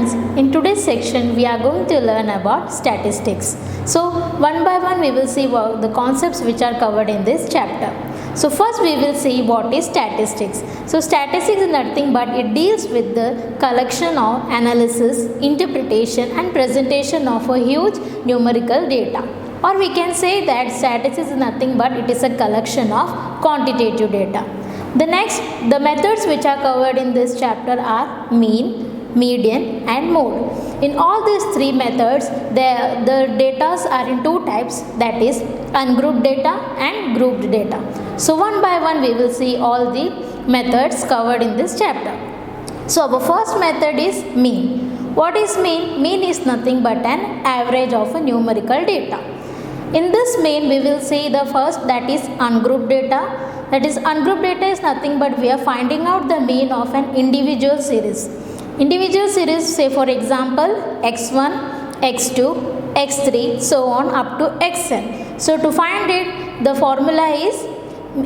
students, in today's section we are going to learn about statistics. So one by one we will see the concepts which are covered in this chapter. So first we will see what is statistics. So statistics is nothing but it deals with the collection of analysis, interpretation and presentation of a huge numerical data. Or we can say that statistics is nothing but it is a collection of quantitative data. The methods which are covered in this chapter are mean, median and mode. In all these three methods, the data are in two types, that is ungrouped data and grouped data. So one by one we will see all the methods covered in this chapter. So our first method is mean. What is mean? Mean is nothing but an average of a numerical data. In this mean we will see the first, that is ungrouped data. That is ungrouped data is nothing but we are finding out the mean of an individual series. Individual series, say for example x1, x2, x3 so on up to xn. So to find it, the formula is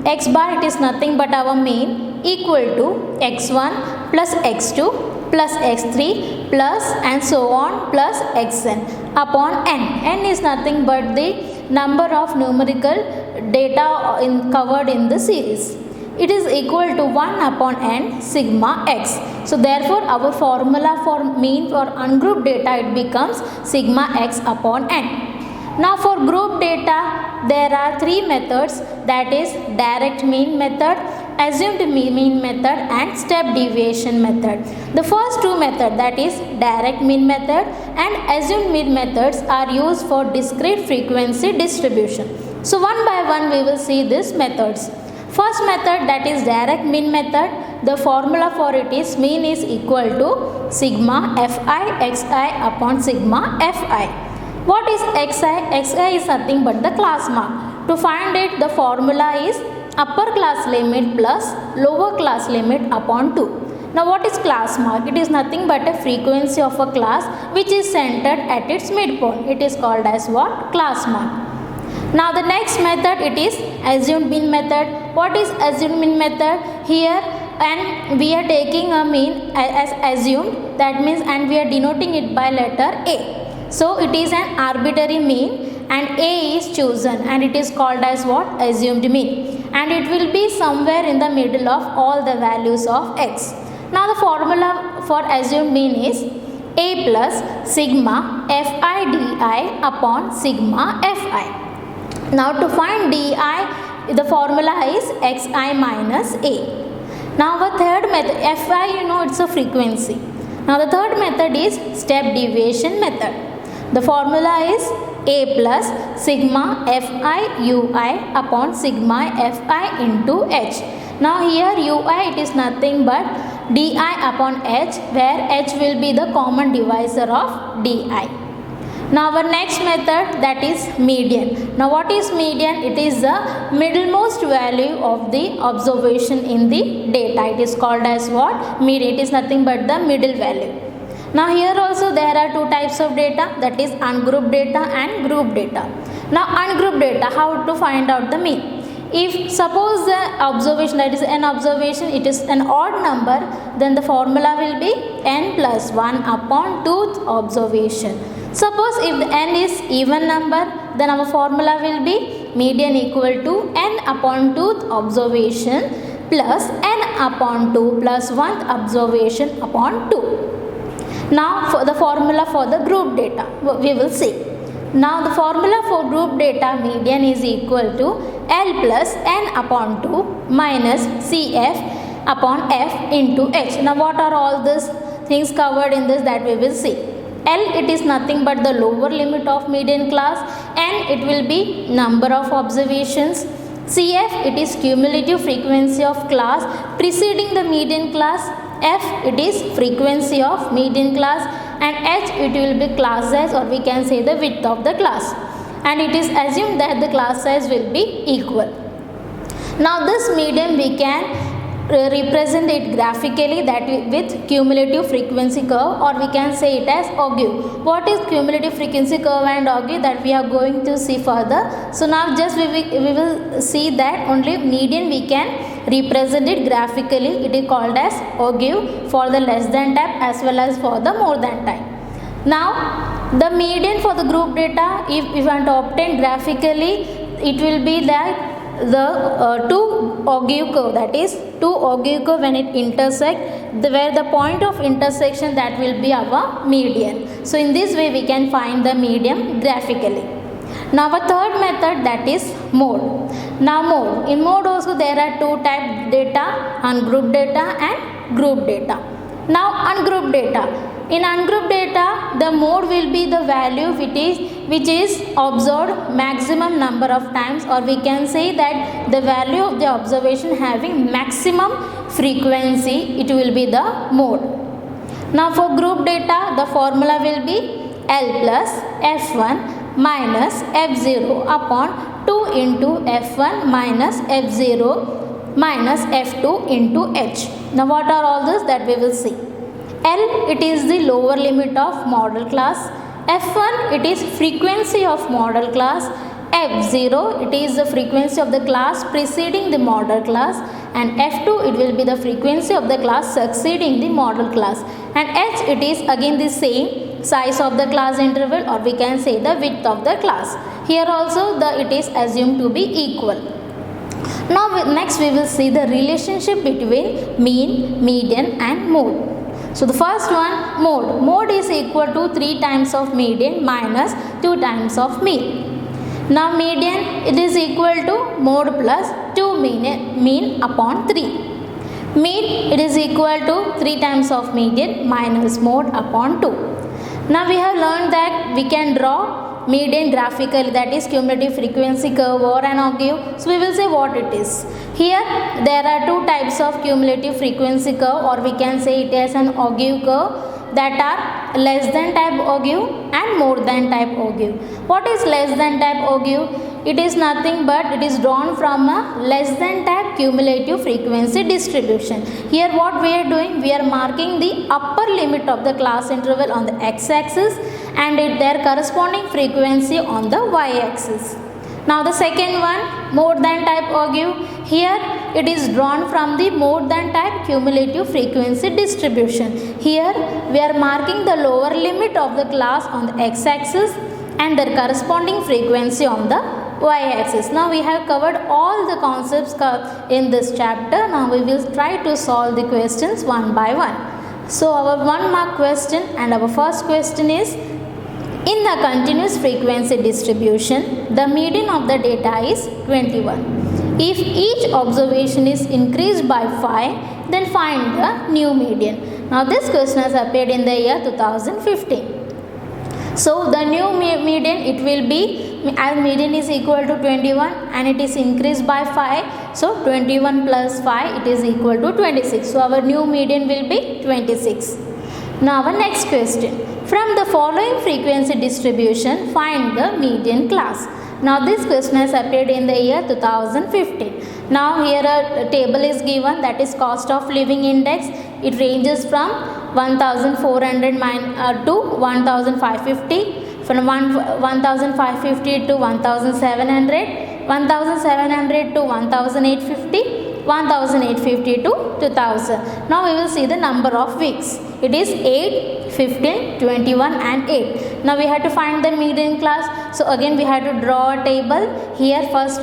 x bar, it is nothing but our mean, equal to x1 plus x2 plus x3 plus and so on plus xn upon n. N is nothing but the number of numerical data covered in the series. It is equal to 1 upon n sigma x. So therefore our formula for mean for ungrouped data, it becomes sigma x upon n. Now for group data there are three methods, that is direct mean method, assumed mean method and step deviation method. The first two methods, that is direct mean method and assumed mean methods, are used for discrete frequency distribution. So one by one we will see these methods. First method, that is direct mean method, the formula for it is mean is equal to sigma fi xi upon sigma fi. What is xi? Xi is nothing but the class mark. To find it, the formula is upper class limit plus lower class limit upon 2. Now what is class mark? It is nothing but a frequency of a class which is centered at its midpoint. It is called as what? Class mark. Now the next method, it is assumed mean method. What is assumed mean method? Here and we are taking a mean as assumed, that means, and we are denoting it by letter A. So it is an arbitrary mean and A is chosen and it is called as what? Assumed mean, and it will be somewhere in the middle of all the values of x. Now the formula for assumed mean is A plus sigma fi di upon sigma fi. Now to find di, the formula is xi minus A. Now the third method, fi, it's a frequency. Now the third method is step deviation method. The formula is A plus sigma fi ui upon sigma fi into h. Now here ui, it is nothing but di upon h, where h will be the common divisor of di. Now our next method, that is median. Now what is median? It is the middlemost value of the observation in the data. It is called as what? Median. It is nothing but the middle value. Now here also there are two types of data, that is ungrouped data and grouped data. Now ungrouped data, how to find out the mean? If suppose the observation, that is an observation, it is an odd number, then the formula will be n plus 1 upon 2th observation. Suppose if the n is even number, then our formula will be median equal to n upon 2th observation plus n upon 2 plus 1th observation upon 2. Now for the formula for the group data, we will see. Now the formula for group data, median is equal to L plus n upon 2 minus Cf upon f into h. Now what are all these things covered in this, that we will see. L, it is nothing but the lower limit of median class. N, it will be number of observations. Cf, it is cumulative frequency of class preceding the median class. F, it is frequency of median class, and h, it will be class size, or we can say the width of the class, and it is assumed that the class size will be equal. Now this median we can represent it graphically, that with cumulative frequency curve, or we can say it as augure. What is cumulative frequency curve and augure, that we are going to see further. So now just we will see that only median we can represent it graphically. It is called as augure for the less than type as well as for the more than type. Now the median for the group data, if we want to obtain graphically, it will be like the two augure curve, that is two augure curve when it intersect, where the point of intersection, that will be our median. So in this way we can find the median graphically. Now our third method, that is mode. Now mode, in mode also there are two type data, ungrouped data and group data. Now ungrouped data. In ungrouped data, the mode will be the value which is observed maximum number of times, or we can say that the value of the observation having maximum frequency, it will be the mode. Now for group data, the formula will be L plus F1 minus F0 upon 2 into F1 minus F0 minus F2 into H. Now what are all this, that we will see. L, it is the lower limit of model class. F1, it is frequency of model class. F0, it is the frequency of the class preceding the model class, and F2, it will be the frequency of the class succeeding the model class, and H, it is again the same size of the class interval, or we can say the width of the class. Here also it is assumed to be equal. Now next we will see the relationship between mean, median and mode. So the first one, mode. Mode is equal to 3 times of median minus 2 times of mean. Now median, it is equal to mode plus 2 mean upon 3. Mean, it is equal to 3 times of median minus mode upon 2. Now we have learned that we can draw median graphically, that is cumulative frequency curve or an augure. So we will say what it is. Here there are two types of cumulative frequency curve, or we can say it as an augure curve, that are less than type augure and more than type augure. What is less than type augure? It is nothing but it is drawn from a less than type cumulative frequency distribution. Here what we are doing, we are marking the upper limit of the class interval on the x-axis and their corresponding frequency on the y-axis. Now the second one, more than type augure. Here it is drawn from the more than type cumulative frequency distribution. Here we are marking the lower limit of the class on the x-axis and their corresponding frequency on the y-axis. Now we have covered all the concepts in this chapter. Now we will try to solve the questions one by one. So our 1 mark question, and our first question is, in the continuous frequency distribution, the median of the data is 21. If each observation is increased by 5, then find the new median. Now this question has appeared in the year 2015. So the new median, it will be, as median is equal to 21 and it is increased by 5. So 21 plus 5, it is equal to 26. So our new median will be 26. Now our next question. From the following frequency distribution, find the median class. Now this question has appeared in the year 2015. Now here a table is given, that is cost of living index. It ranges from 1400 to 1550, from 1550 to 1700, 1700 to 1850, 1850 to 2000. Now we will see the number of weeks. It is 8, 15, 21 and 8. Now we have to find the median class. So again we have to draw a table. Here first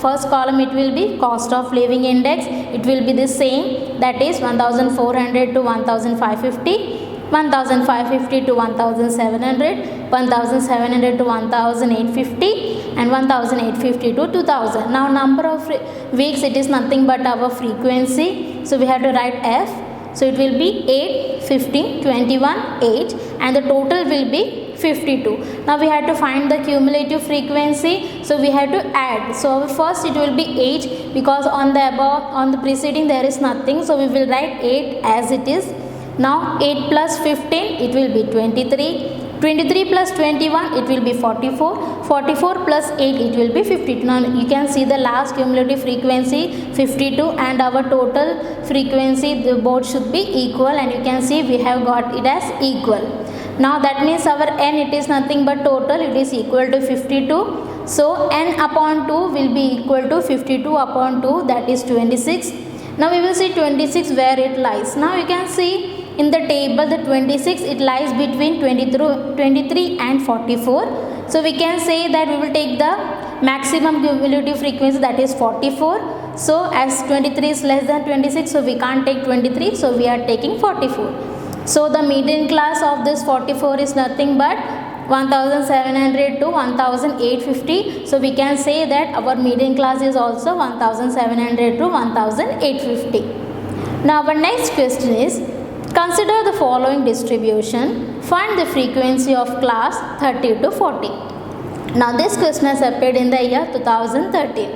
first column, it will be cost of living index. It will be the same, that is 1400 to 1550. 1550 to 1700, 1700 to 1850 and 1850 to 2000. Now number of weeks, it is nothing but our frequency. So we have to write F. So it will be 8, 15, 21, 8 and the total will be 52. Now we have to find the cumulative frequency. So we have to add. So first it will be 8 because on the above, on the preceding there is nothing. So we will write 8 as it is. Now 8 plus 15, it will be 23. 23 plus 21 it will be 44. 44 plus 8 it will be 52. Now you can see the last cumulative frequency 52 and our total frequency, the both should be equal, and you can see we have got it as equal. Now that means our n, it is nothing but total, it is equal to 52. So n upon 2 will be equal to 52 upon 2, that is 26. Now we will see 26 where it lies. Now you can see in the table the 26 it lies between 23 and 44. So we can say that we will take the maximum cumulative frequency, that is 44. So as 23 is less than 26, so we can't take 23, so we are taking 44. So the median class of this 44 is nothing but 1700 to 1850. So we can say that our median class is also 1700 to 1850. Now our next question is, consider the following distribution. Find the frequency of class 30 to 40. Now this question has appeared in the year 2013.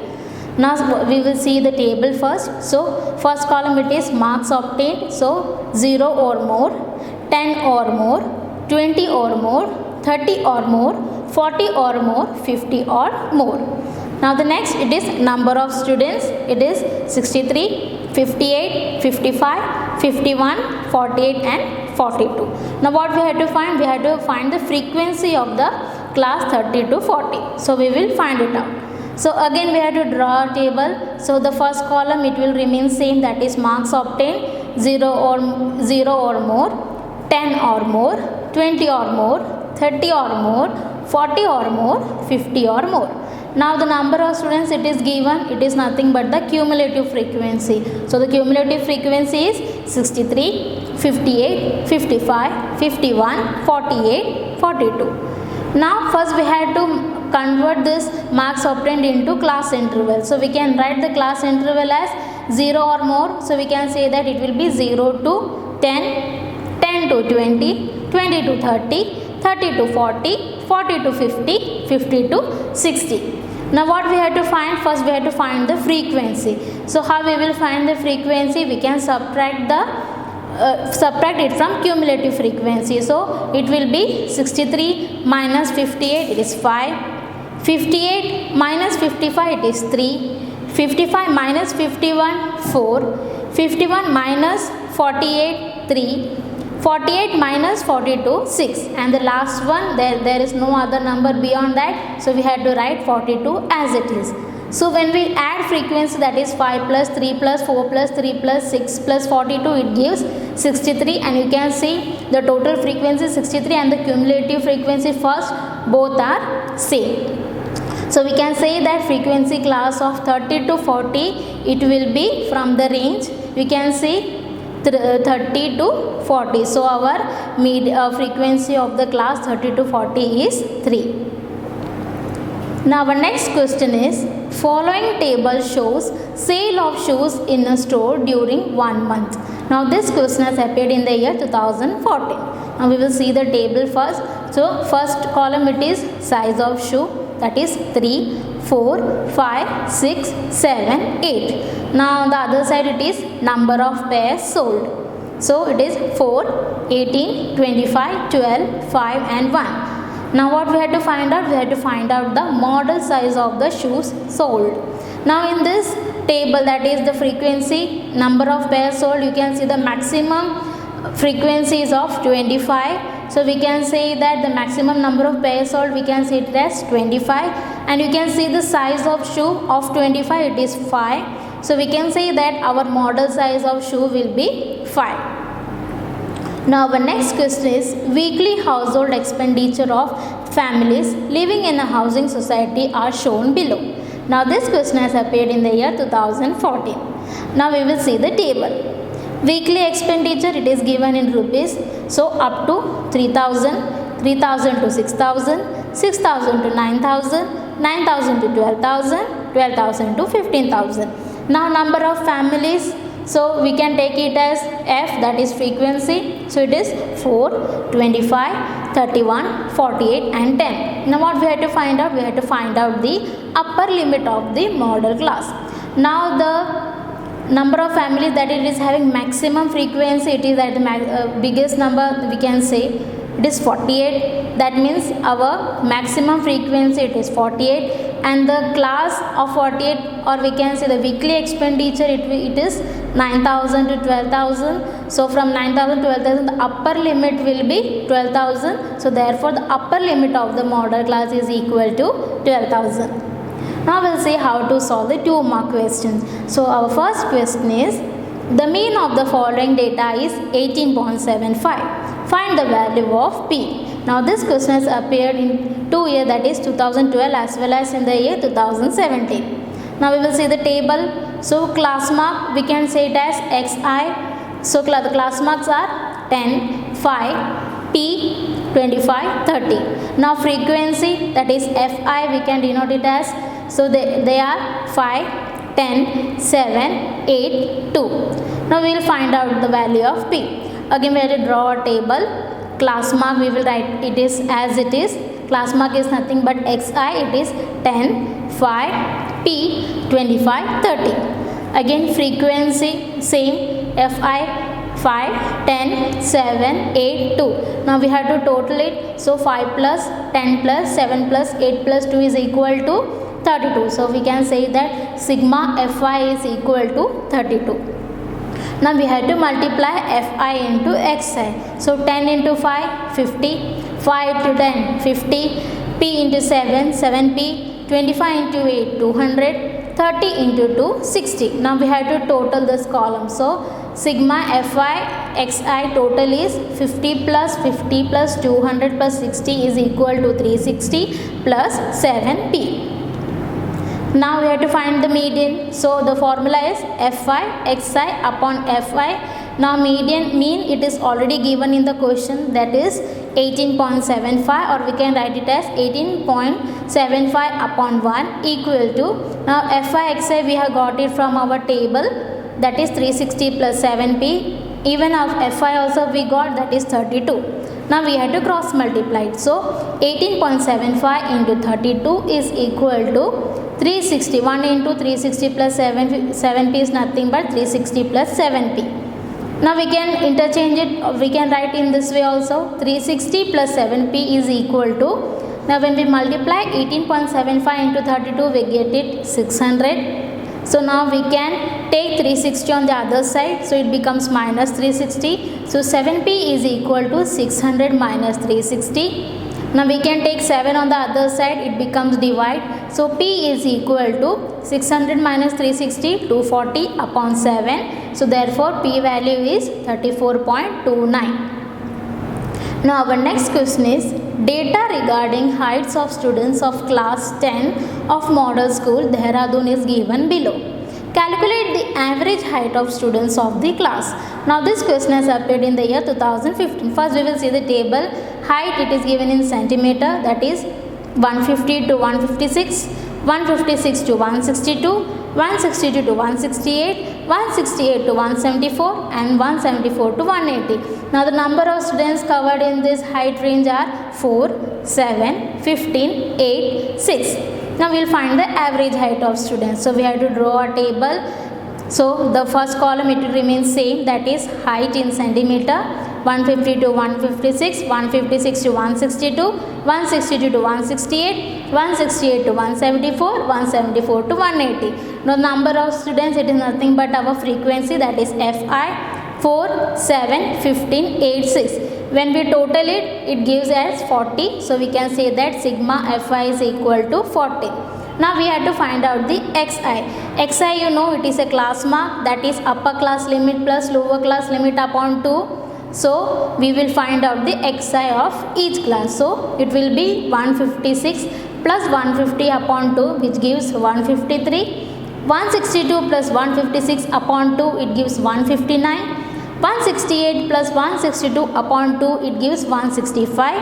Now we will see the table first. So first column it is marks obtained. So 0 or more, 10 or more, 20 or more, 30 or more, 40 or more, 50 or more. Now the next it is number of students. It is 63, 58, 55, 51, 48 and 42. Now what we have to find? We have to find the frequency of the class 30 to 40. So we will find it out. So again we have to draw a table. So the first column it will remain same, that is marks obtained, 0 or more, 10 or more, 20 or more, 30 or more, 40 or more, 50 or more. Now the number of students it is given, it is nothing but the cumulative frequency. So the cumulative frequency is 63, 58, 55, 51, 48, 42. Now first we had to convert this marks obtained into class interval. So we can write the class interval as 0 or more. So we can say that it will be 0 to 10, 10 to 20, 20 to 30, 30 to 40, 40 to 50, 50 to 60. Now what we have to find? First we have to find the frequency. So how we will find the frequency? We can subtract it from cumulative frequency. So it will be 63 minus 58, it is 5. 58 minus 55, it is 3. 55 minus 51, 4. 51 minus 48, 3. 48 minus 42, 6, and the last one there is no other number beyond that, so we had to write 42 as it is. So when we add frequency, that is 5 plus 3 plus 4 plus 3 plus 6 plus 42, it gives 63, and you can see the total frequency 63 and the cumulative frequency first, both are same. So we can say that frequency class of 30 to 40, it will be from the range, we can see 30 to 40. So our frequency of the class 30 to 40 is 3. Now our next question is, following table shows sale of shoes in a store during 1 month. Now this question has appeared in the year 2014. Now we will see the table first. So first column it is size of shoe, that is 3, 4, 5, 6, 7, 8. Now the other side it is number of pairs sold. So it is 4, 18, 25, 12, 5 and 1. Now what we have to find out? We have to find out the model size of the shoes sold. Now in this table, that is the frequency, number of pairs sold, you can see the maximum frequency is of 25. So we can say that the maximum number of pairs sold, we can say it as 25, and you can see the size of shoe of 25, it is 5. So we can say that our model size of shoe will be 5. Now our next question is, weekly household expenditure of families living in a housing society are shown below. Now this question has appeared in the year 2014. Now we will see the table. Weekly expenditure, it is given in rupees. So up to 3,000, 3,000 to 6,000, 6,000 to 9,000, 9,000 to 12,000, 12,000 to 15,000. Now number of families, so we can take it as F, that is frequency. So it is 4, 25, 31, 48 and 10. Now what we have to find out? We have to find out the upper limit of the model class. Now the number of families that it is having maximum frequency, it is at the biggest number, we can say it is 48. That means our maximum frequency it is 48, and the class of 48, or we can say the weekly expenditure, it is 9,000 to 12,000. So from 9,000 to 12,000, the upper limit will be 12,000. So therefore the upper limit of the model class is equal to 12,000. Now we'll see how to solve the 2 mark questions. So our first question is, the mean of the following data is 18.75. Find the value of P. Now this question has appeared in 2 years, that is 2012 as well as in the year 2017. Now we will see the table. So class mark we can say it as Xi. So the class marks are 10, 5, P, 25, 30. Now frequency, that is Fi, we can denote it as, so they are 5, 10, 7, 8, 2. Now we will find out the value of P. Again we have to draw a table. Class mark we will write it is as it is. Class mark is nothing but Xi, it is 10, 5, P, 25, 30. Again frequency same, Fi 5, 10, 7, 8, 2. Now we have to total it. So 5 plus 10 plus 7 plus 8 plus 2 is equal to 32. So we can say that sigma Fi is equal to 32. Now we have to multiply Fi into Xi. So 10 into 5, 50. 5 into 10, 50. P into 7, 7P. 25 into 8, 200. 30 into 2, 60. Now we have to total this column. So sigma Fi Xi total is 50 plus 50 plus 200 plus 60 is equal to 360 plus 7P. Now we have to find the median. So the formula is Fi Xi upon Fi. Now median mean it is already given in the question, that is 18.75, or we can write it as 18.75 upon 1 equal to, now Fi Xi we have got it from our table, that is 360 plus 7P. Even of Fi also we got, that is 32. Now we have to cross multiply it. So 18.75 into 32 is equal to 360. 1 into 360 plus 7P is nothing but 360 plus 7P. Now we can interchange it, we can write in this way also. 360 plus 7P is equal to, now when we multiply 18.75 into 32 we get it 600. So now we can take 360 on the other side, so it becomes minus 360. So 7P is equal to 600 minus 360. Now we can take 7 on the other side, it becomes divide. So P is equal to 600 minus 360, 240 upon 7. So therefore P value is 34.29. Now our next question is, data regarding heights of students of class 10 of model school Dehradun is given below. Calculate the average height of students of the class. Now this question has appeared in the year 2015. First we will see the table. Height it is given in centimeter, that is 150 to 156, 156 to 162, 162 to 168, 168 to 174 and 174 to 180. Now the number of students covered in this height range are 4, 7, 15, 8, 6. Now we will find the average height of students. So we have to draw a table. So the first column it will remain same, that is height in centimeter, 150 to 156, 156 to 162, 162 to 168, 168 to 174, 174 to 180. Now number of students it is nothing but our frequency, that is Fi 4, 7, 15, 8, 6. When we total it, it gives as 40. So we can say that sigma Fi is equal to 40. Now we have to find out the Xi. Xi you know it is a class mark, that is upper class limit plus lower class limit upon 2. So we will find out the Xi of each class. So it will be 156 plus 150 upon 2, which gives 153. 162 plus 156 upon 2, it gives 159. 168 plus 162 upon 2, it gives 165.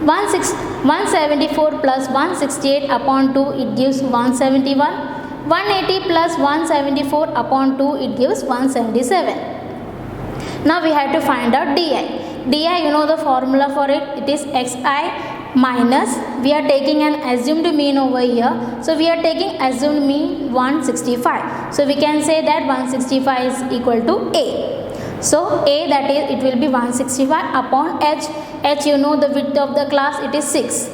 174 plus 168 upon 2, it gives 171. 180 plus 174 upon 2, it gives 177. Now we have to find out Di. Di, you know the formula for it, it is Xi minus, we are taking an assumed mean over here. So we are taking assumed mean 165. So we can say that 165 is equal to A. So A, that is, it will be 165 upon H. H, you know the width of the class, it is 6.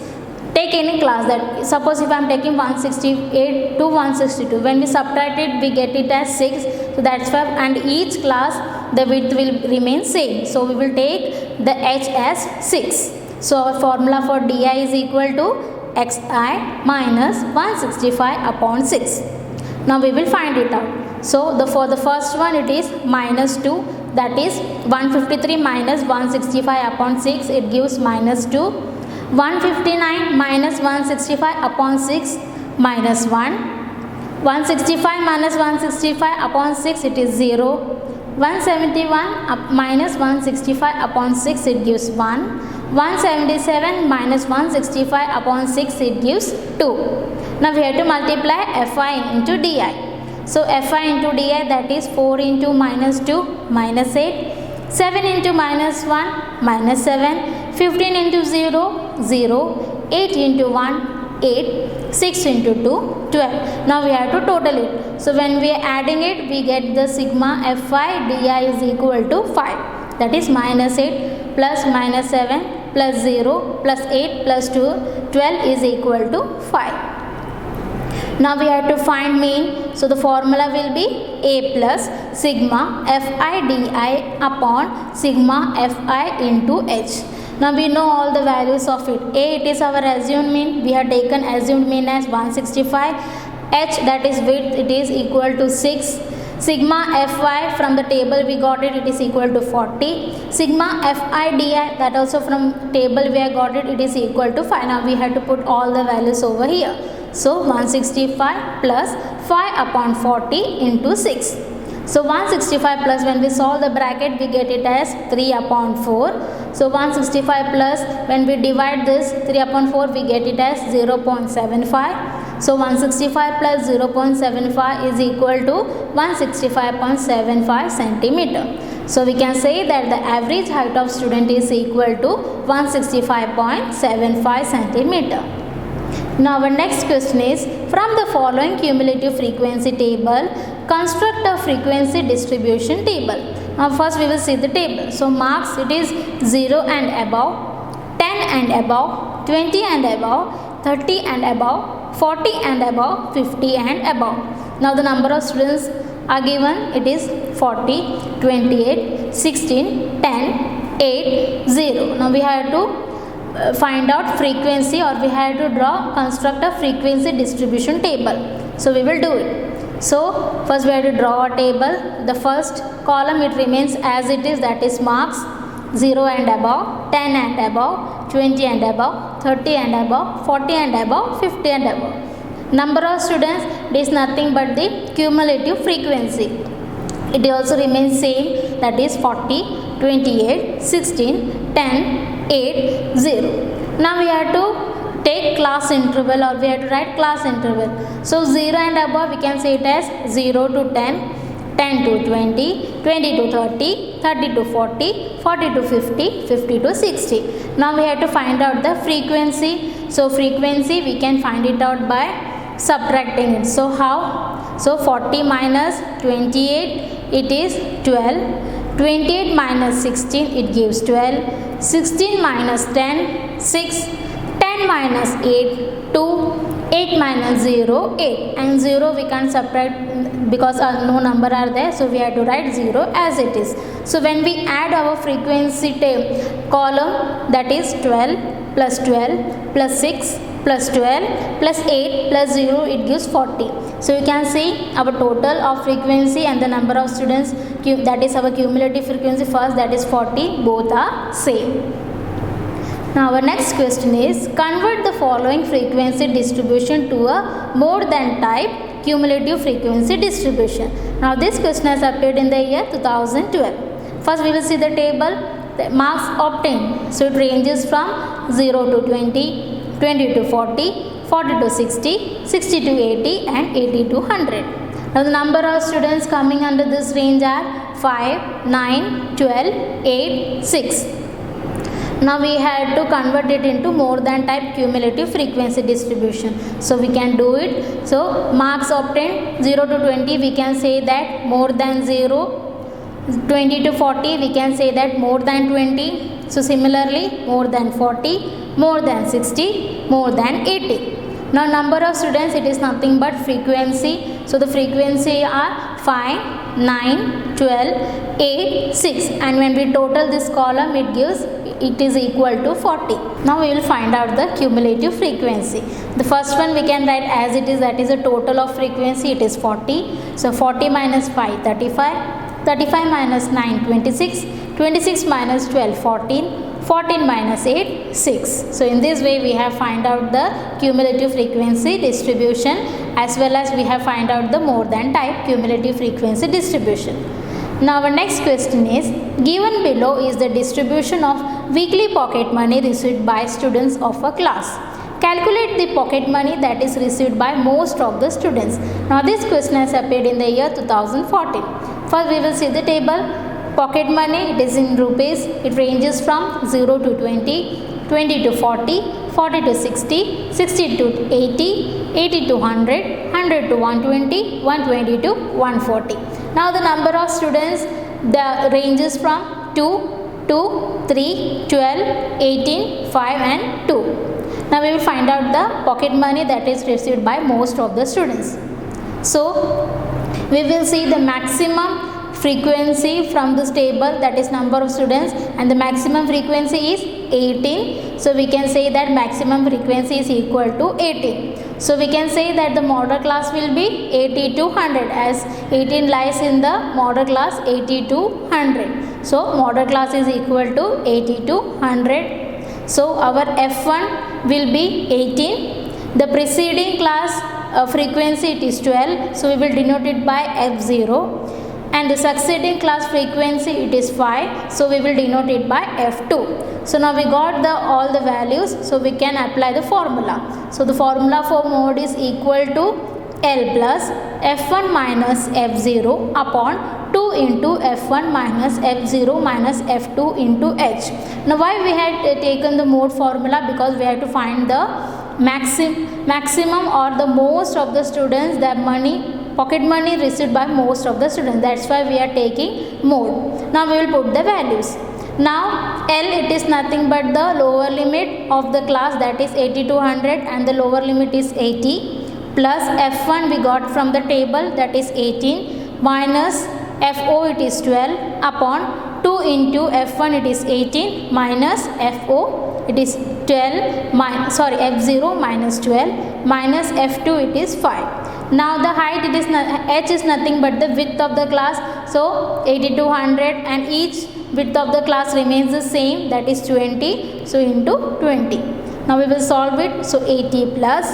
Take any class, that suppose if I am taking 168 to 162, when we subtract it we get it as 6, so that's why, and each class the width will remain same, so we will take the H as 6. So our formula for di is equal to xi minus 165 upon 6. Now we will find it out. So for the first one it is minus 2, that is 153 minus 165 upon 6, it gives minus 2. 159 minus 165 upon 6 minus 1. 165 minus 165 upon 6, it is 0. 171 minus 165 upon 6, it gives 1. 177 minus 165 upon 6, it gives 2. Now we have to multiply fi into di. So fi into di, that is 4 into minus 2 minus 8. 7 into minus 1 minus 7. 15 into 0 0. 8 into 1 8. 6 into 2 12. Now we have to total it. So when we are adding it, we get the sigma fi di is equal to 5. That is minus 8 plus minus 7 plus 0 plus 8 plus 2 12 is equal to 5. Now we have to find mean. So the formula will be A plus sigma fi di upon sigma fi into H. Now we know all the values of it. A, it is our assumed mean. We have taken assumed mean as 165. H, that is width, it is equal to 6. Sigma fi from the table we got it, it is equal to 40. Sigma fi di, that also from table we have got it, it is equal to 5. Now we have to put all the values over here. So 165 plus 5 upon 40 into 6. So 165 plus, when we solve the bracket we get it as 3 upon 4. So 165 plus, when we divide this 3 upon 4 we get it as 0.75. So 165 plus 0.75 is equal to 165.75 centimeter. So we can say that the average height of student is equal to 165.75 centimeter. Now our next question is, from the following cumulative frequency table, construct a frequency distribution table. Now first we will see the table. So marks, it is 0 and above, 10 and above, 20 and above, 30 and above, 40 and above, 50 and above. Now the number of students are given, it is 40, 28, 16, 10, 8, 0. Now we have to find out frequency, or we have to construct a frequency distribution table. So we will do it. So first we have to draw a table. The first column it remains as it is, that is marks 0 and above, 10 and above, 20 and above, 30 and above, 40 and above, 50 and above. Number of students, it is nothing but the cumulative frequency. It also remains same, that is 40, 28, 16, 10, 8, 0. Now we have to take class interval, or we have to write class interval. So 0 and above we can say it as 0 to 10, 10 to 20, 20 to 30, 30 to 40, 40 to 50, 50 to 60. Now we have to find out the frequency. So frequency we can find it out by subtracting it. So how? So 40 minus 28, it is 12. 28 minus 16, it gives 12. 16 minus 10, 6. 10 minus 8, 2. 8 minus 0, 8. And 0 we can't subtract because no number are there. So we have to write 0 as it is. So when we add our frequency column, that is 12 plus 12 plus 6 plus 12 plus 8 plus 0, it gives 40. So you can see our total of frequency and the number of students, that is our cumulative frequency first, that is 40, both are same. Now our next question is, convert the following frequency distribution to a more than type cumulative frequency distribution. Now this question has appeared in the year 2012. First we will see the table, the marks obtained. So it ranges from 0 to 20, 20 to 40, 40 to 60, 60 to 80 and 80 to 100. Now the number of students coming under this range are 5, 9, 12, 8, 6. Now we had to convert it into more than type cumulative frequency distribution. So we can do it. So marks obtained 0 to 20, we can say that more than 0, 20 to 40 we can say that more than 20. So similarly more than 40, more than 60, more than 80. Now number of students, it is nothing but frequency. So the frequency are 5, 9, 12, 8, 6, and when we total this column it is equal to 40. Now we will find out the cumulative frequency. The first one we can write as it is, that is a total of frequency, it is 40. So 40 minus 5, 35, 35 minus 9, 26, 26 minus 12, 14, 14 minus 8, 6. So in this way we have find out the cumulative frequency distribution, as well as we have find out the more than type cumulative frequency distribution. Now our next question is, given below is the distribution of weekly pocket money received by students of a class. Calculate the pocket money that is received by most of the students. Now this question has appeared in the year 2014. First we will see the table. Pocket money, it is in rupees. It ranges from 0 to 20, 20 to 40, 40 to 60, 60 to 80, 80 to 100, 100 to 120, 120 to 140. Now the number of students, the ranges from 2, 2, 3, 12, 18, 5 and 2. Now we will find out the pocket money that is received by most of the students. So we will see the maximum frequency from this table, that is number of students, and the maximum frequency is 18. So we can say that maximum frequency is equal to 18. So we can say that the model class will be 80 to 100, as 18 lies in the model class 80 to 100. So model class is equal to 80 to 100. So our F1 will be 18. The preceding class frequency, it is 12. So we will denote it by F0. And the succeeding class frequency, it is 5. So we will denote it by F2. So now we got all the values, so we can apply the formula. So the formula for mode is equal to L plus F1 minus F0 upon 2 into F1 minus F0 minus F2 into H. Now why we had taken the mode formula? Because we have to find the maximum or the most of the students, the pocket money received by most of the students. That's why we are taking mode. Now we will put the values. Now L, it is nothing but the lower limit of the class, that is 80 to 100, and the lower limit is 80, plus F1 we got from the table, that is 18, minus FO, it is 12, upon 2 into F1, it is 18, minus FO, it is 12, F0 minus 12, minus F2, it is 5. Now the height, it is H is nothing but the width of the class. So 80 to 100, and each width of the class remains the same, that is 20. So into 20. Now we will solve it. So 80 plus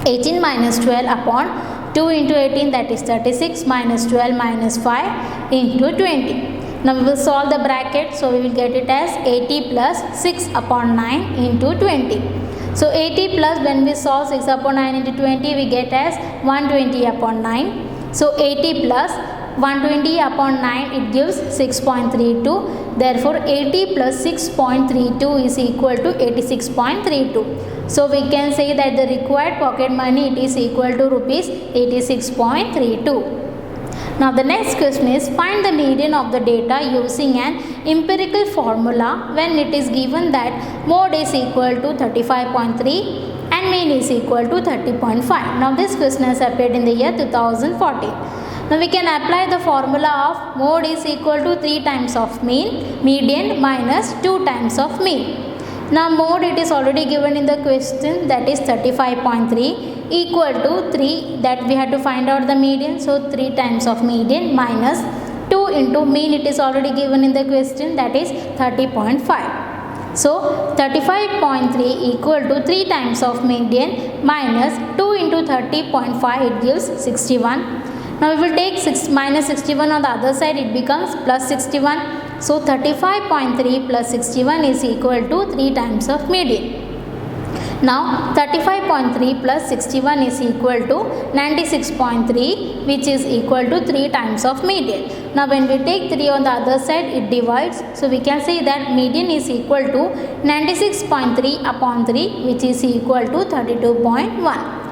18 minus 12 upon 2 into 18, that is 36, minus 12 minus 5 into 20. Now we will solve the bracket. So we will get it as 80 plus 6 upon 9 into 20. So 80 plus, when we solve 6 upon 9 into 20, we get as 120 upon 9. So 80 plus 120 upon 9, it gives 6.32. Therefore 80 plus 6.32 is equal to 86.32. So we can say that the required pocket money, it is equal to rupees 86.32. Now the next question is, find the median of the data using an empirical formula when it is given that mode is equal to 35.3 and mean is equal to 30.5. Now this question has appeared in the year 2014. Now we can apply the formula of mode is equal to 3 times of median minus 2 times of mean. Now mode, it is already given in the question, that is 35.3 equal to 3, that we have to find out the median. So 3 times of median minus 2 into mean, it is already given in the question, that is 30.5. So 35.3 equal to 3 times of median minus 2 into 30.5, it gives 61. Now we will take minus 61 on the other side, it becomes plus 61. So 35.3 plus 61 is equal to 3 times of median. Now 35.3 plus 61 is equal to 96.3, which is equal to 3 times of median. Now when we take 3 on the other side, it divides. So we can say that median is equal to 96.3 upon 3, which is equal to 32.1.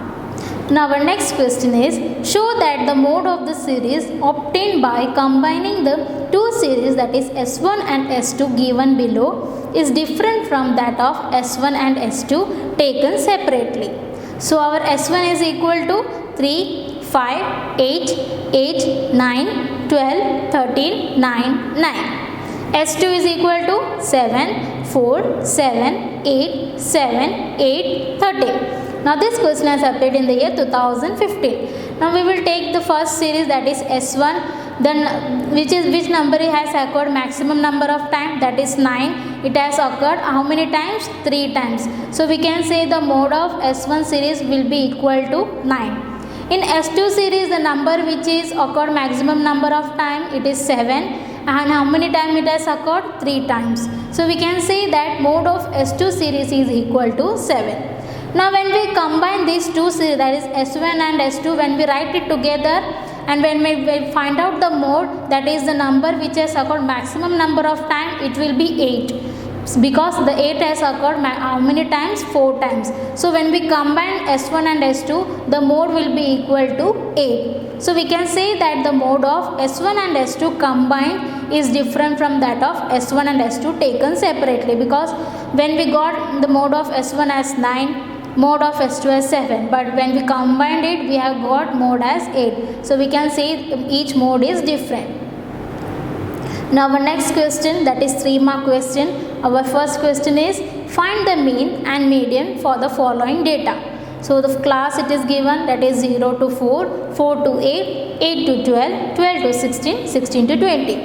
Now our next question is, show that the mode of the series obtained by combining the two series, that is S1 and S2 given below, is different from that of S1 and S2 taken separately. So our S1 is equal to 3, 5, 8, 8, 9, 12, 13, 9, 9. S2 is equal to 7, 4, 7, 8, 7, 8, 13. Now this question has appeared in the year 2015. Now we will take the first series, that is S1, then which number has occurred maximum number of time, that is 9. It has occurred how many times? 3 times. So we can say the mode of S1 series will be equal to 9. In S2 series, the number which is occurred maximum number of time, it is 7, and how many times it has occurred? 3 times. So we can say that mode of S2 series is equal to 7. Now when we combine these two series, that is S1 and S2, when we write it together and when we find out the mode, that is the number which has occurred maximum number of time, it will be 8. Because the 8 has occurred how many times? 4 times. So when we combine S1 and S2, the mode will be equal to 8. So we can say that the mode of S1 and S2 combined is different from that of S1 and S2 taken separately, because when we got the mode of S1 as 9, mode of S2 as 7, but when we combined it, we have got mode as 8. So we can say each mode is different. Now our next question, that is 3-mark question. Our first question is, find the mean and median for the following data. So the class it is given, that is 0 to 4, 4 to 8, 8 to 12, 12 to 16, 16 to 20.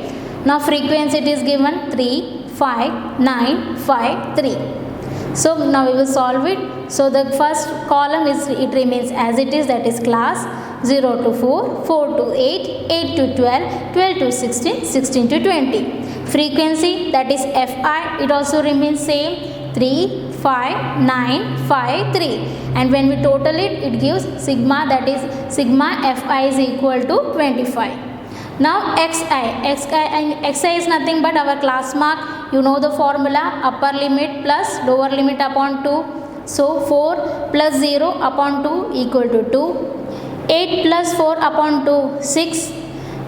Now frequency it is given 3, 5, 9, 5, 3. So now we will solve it. So the first column it remains as it is, that is class 0 to 4, 4 to 8, 8 to 12, 12 to 16, 16 to 20. Frequency, that is Fi, it also remains same, 3, 5, 9, 5, 3. And when we total it, it gives sigma, that is sigma Fi is equal to 25. Now xi is nothing but our class mark. You know the formula, upper limit plus lower limit upon 2. So 4 plus 0 upon 2 equal to 2. 8 plus 4 upon 2, 6.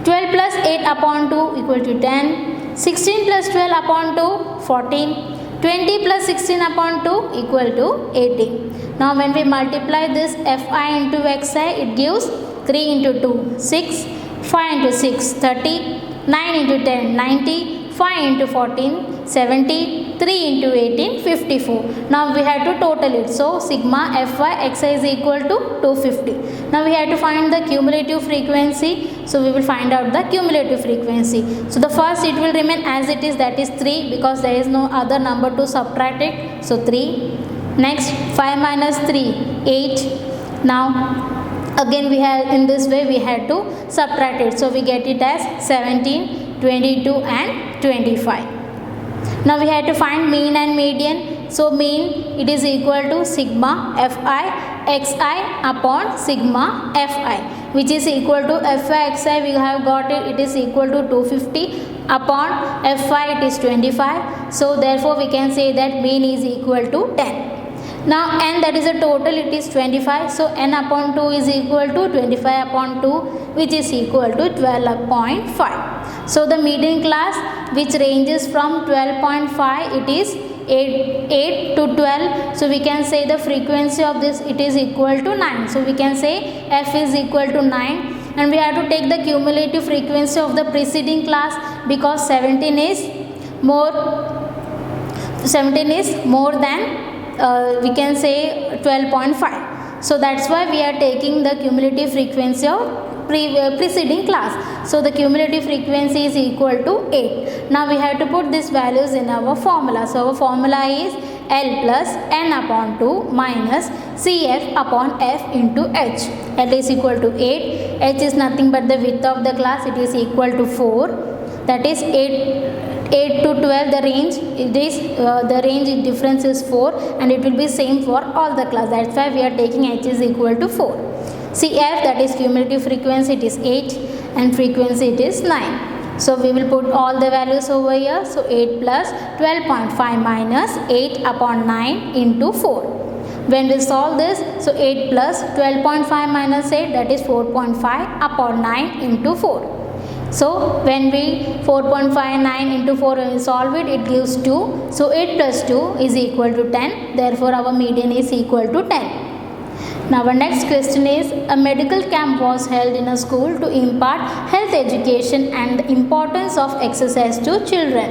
12 plus 8 upon 2 equal to 10. 16 plus 12 upon 2, 14. 20 plus 16 upon 2 equal to 18. Now when we multiply this Fi into Xi, it gives 3 into 2, 6. 5 into 6, 30. 9 into 10, 90. 5 into 14, 70. 3 into 18, 54. Now we have to total it. So sigma Fy Xi is equal to 250. Now we have to find the cumulative frequency. So we will find out the cumulative frequency. So the first it will remain as it is, that is 3, because there is no other number to subtract it. So 3. Next 5 minus 3, 8. Now again we have, in this way we had to subtract it. So we get it as 17, 22 and 25. Now we have to find mean and median. So mean, it is equal to sigma Fi Xi upon sigma Fi, which is equal to Fi Xi, we have got it, it is equal to 250 upon Fi, it is 25. So therefore we can say that mean is equal to 10. Now n, that is a total, it is 25. So n upon 2 is equal to 25 upon 2, which is equal to 12.5. So the median class, which ranges from 12.5, it is 8 to 12. So we can say the frequency of this, it is equal to 9. So we can say F is equal to 9. And we have to take the cumulative frequency of the preceding class, because 17 is more than we can say 12.5. So that's why we are taking the cumulative frequency of preceding class. So the cumulative frequency is equal to 8. Now we have to put these values in our formula. So our formula is L plus n upon 2 minus Cf upon F into H. L is equal to 8. H is nothing but the width of the class. It is equal to 4. That is 8 to 12, the range, it is the range difference is 4, and it will be same for all the class. That's why we are taking H is equal to 4. Cf, that is cumulative frequency, it is 8, and frequency it is 9. So we will put all the values over here. So 8 plus 12.5 minus 8 upon 9 into 4. When we solve this, so 8 plus 12.5 minus 8, that is 4.5 upon 9 into 4. So when we 4.59 into 4 when we solve it, it gives 2. So 8 plus 2 is equal to 10. Therefore our median is equal to 10. Now our next question is, a medical camp was held in a school to impart health education and the importance of exercise to children.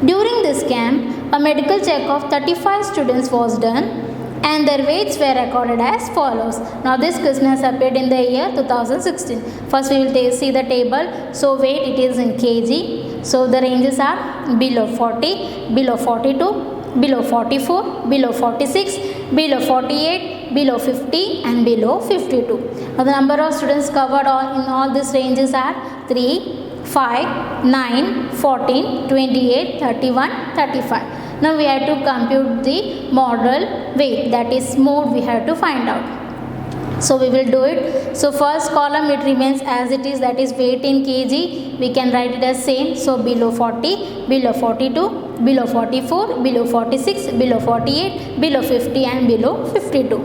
During this camp, a medical check of 35 students was done and their weights were recorded as follows. Now this question has appeared in the year 2016. First we will see the table. So weight, it is in kg. So the ranges are below 40, below 42, below 44, below 46, below 48, below 50 and below 52. Now the number of students covered in all these ranges are 3, 5, 9, 14, 28, 31, 35. Now we have to compute the model weight, that is mode we have to find out. So we will do it. So first column it remains as it is, that is weight in kg. We can write it as same. So below 40, below 42, below 44, below 46, below 48, below 50 and below 52.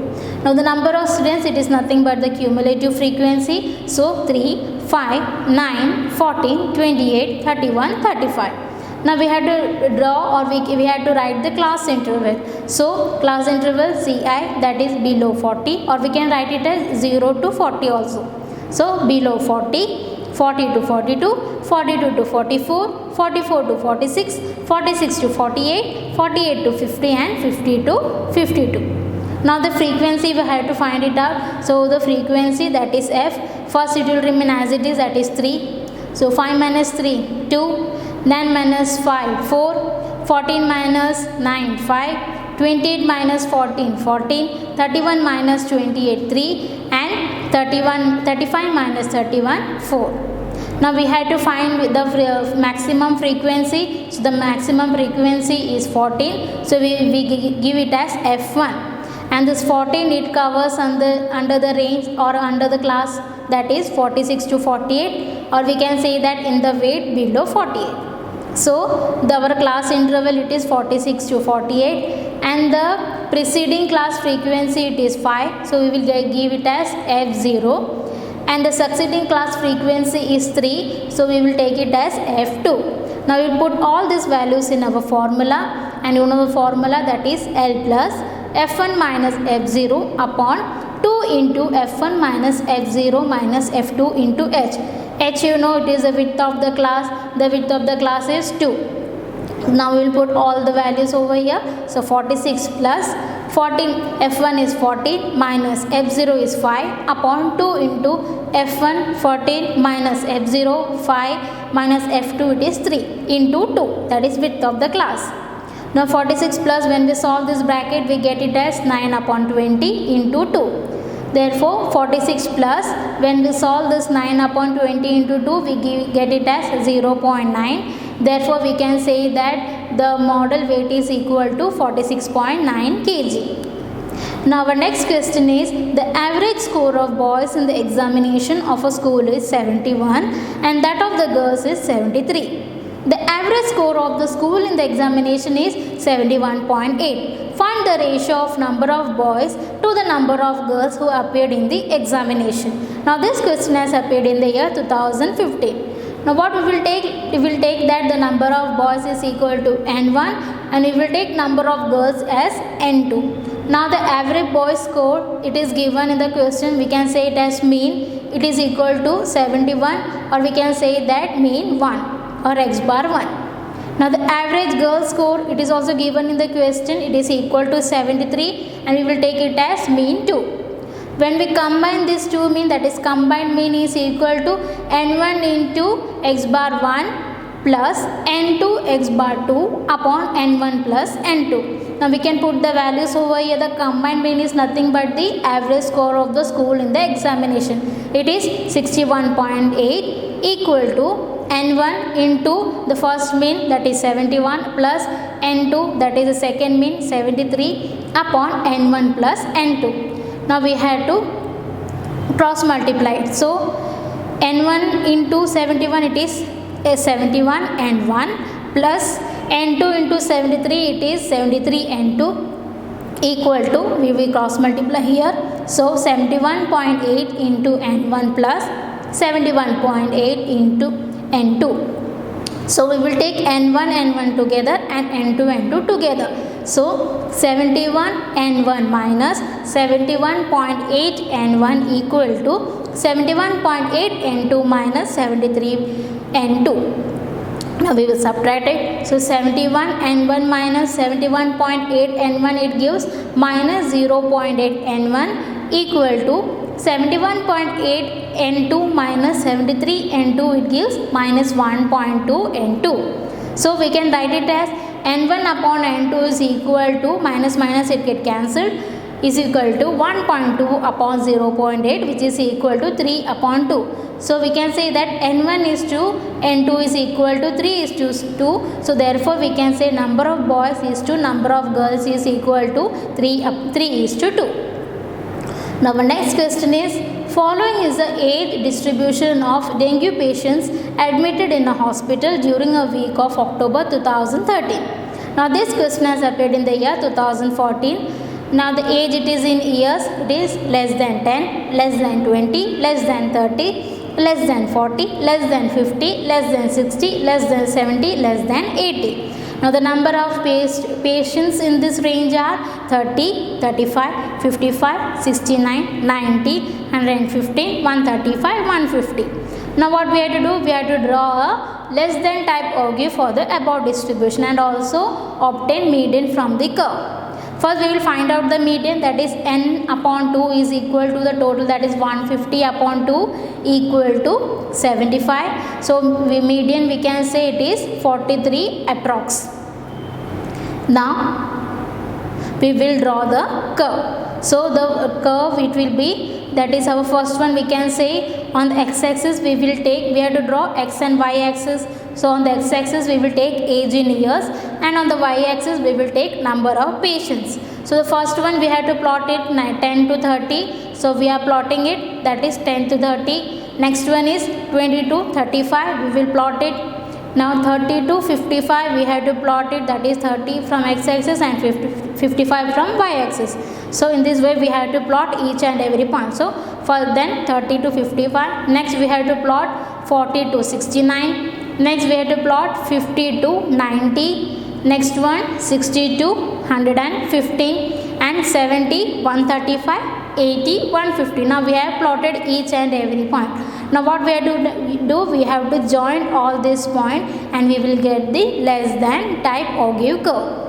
Now the number of students, it is nothing but the cumulative frequency. So 3, 5, 9, 14, 28, 31, 35. Now we have to draw or we have to write the class interval. So class interval Ci, that is below 40, or we can write it as 0 to 40 also. So below 40, 40 to 42, 42 to 44, 44 to 46, 46 to 48, 48 to 50 and 50 to 52. Now the frequency we have to find it out. So the frequency, that is f. First it will remain as it is, that is 3. So 5 minus 3, 2. 9 minus 5, 4, 14 minus 9, 5, 28 minus 14, 14, 31 minus 28, 3 and 35 minus 31, 4. Now we have to find the maximum frequency. So the maximum frequency is 14. So we give it as F1. And this 14 it covers under the range or under the class, that is 46 to 48, or we can say that in the weight below 48. So our class interval, it is 46 to 48 and the preceding class frequency, it is 5. So we will give it as F0 and the succeeding class frequency is 3. So we will take it as F2. Now we put all these values in our formula, and you know the formula, that is L plus F1 minus F0 upon 2 into F1 minus F0 minus F2 into H. H, you know, it is the width of the class. The width of the class is 2. Now we will put all the values over here. So 46 plus 14, F1 is 14 minus F0 is 5 upon 2 into F1 14 minus F0 5 minus F2, it is 3 into 2, that is width of the class. Now 46 plus, when we solve this bracket, we get it as 9 upon 20 into 2. Therefore 46 plus, when we solve this 9 upon 20 into 2, we get it as 0.9. Therefore we can say that the model weight is equal to 46.9 kg. Now our next question is, the average score of boys in the examination of a school is 71 and that of the girls is 73. The average score of the school in the examination is 71.8. Find the ratio of number of boys to the number of girls who appeared in the examination. Now this question has appeared in the year 2015. Now what we will take? We will take that the number of boys is equal to N1 and we will take number of girls as N2. Now the average boy score, it is given in the question. We can say it as mean. It is equal to 71, or we can say that mean 1 or x bar 1. Now the average girl score, it is also given in the question. It is equal to 73 and we will take it as mean 2. When we combine these two mean, that is combined mean is equal to N1 into x bar 1 plus N2 x bar 2 upon N1 plus N2. Now we can put the values over here. The combined mean is nothing but the average score of the school in the examination. It is 61.8 equal to N1 into the first mean, that is 71 plus N2, that is the second mean 73 upon N1 plus N2. Now we have to cross multiply it. So N1 into 71, it is 71 and 1 plus N2 into 73, it is 73 and 2 equal to, we will cross multiply here. So 71.8 into N1 plus 71.8 into N2. So we will take N1 together and N2 together. So 71 N1 minus 71.8 N1 equal to 71.8 N2 minus 73 N2. Now we will subtract it. So 71 N1 minus 71.8 N1, it gives minus 0.8 N1 equal to 71.8 N2 minus 73 N2, it gives minus 1.2 N2. So we can write it as N1 upon N2 is equal to, minus minus it get cancelled, is equal to 1.2 upon 0.8, which is equal to 3 upon 2. So we can say that N1 is 2, N2 is equal to 3 is to 2. So therefore we can say number of boys is to number of girls is equal to 3 is to 2. Now the next question is, following is the age distribution of dengue patients admitted in a hospital during a week of October 2013. Now this question has appeared in the year 2014. Now the age, it is in years, it is less than 10, less than 20, less than 30, less than 40, less than 50, less than 60, less than 70, less than 80. Now the number of patients in this range are 30, 35, 55, 69, 90, 115, 135, 150. Now what we have to do? We have to draw a less than type augur for the above distribution and also obtain median from the curve. First we will find out the median, that is n upon 2 is equal to the total, that is 150 upon 2 equal to 75. So median we can say it is 43 approx. Now we will draw the curve. So the curve it will be, that is our first one, we can say on the x-axis we have to draw x and y-axis. So on the x-axis we will take age in years and on the y-axis we will take number of patients. So the first one we have to plot it 10 to 30. So we are plotting it, that is 10 to 30. Next one is 20 to 35, we will plot it. Now 30 to 55 we have to plot it, that is 30 from x-axis and 55 from y-axis. So in this way we have to plot each and every point. So for then 30 to 55. Next we have to plot 40 to 69. Next we have to plot 50 to 90. Next one 60 to 115 and 70, 135, 80, 150. Now we have plotted each and every point. Now what we have to do? We have to join all these points and we will get the less than type augur curve.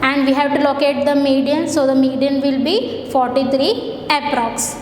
And we have to locate the median. So the median will be 43 approx.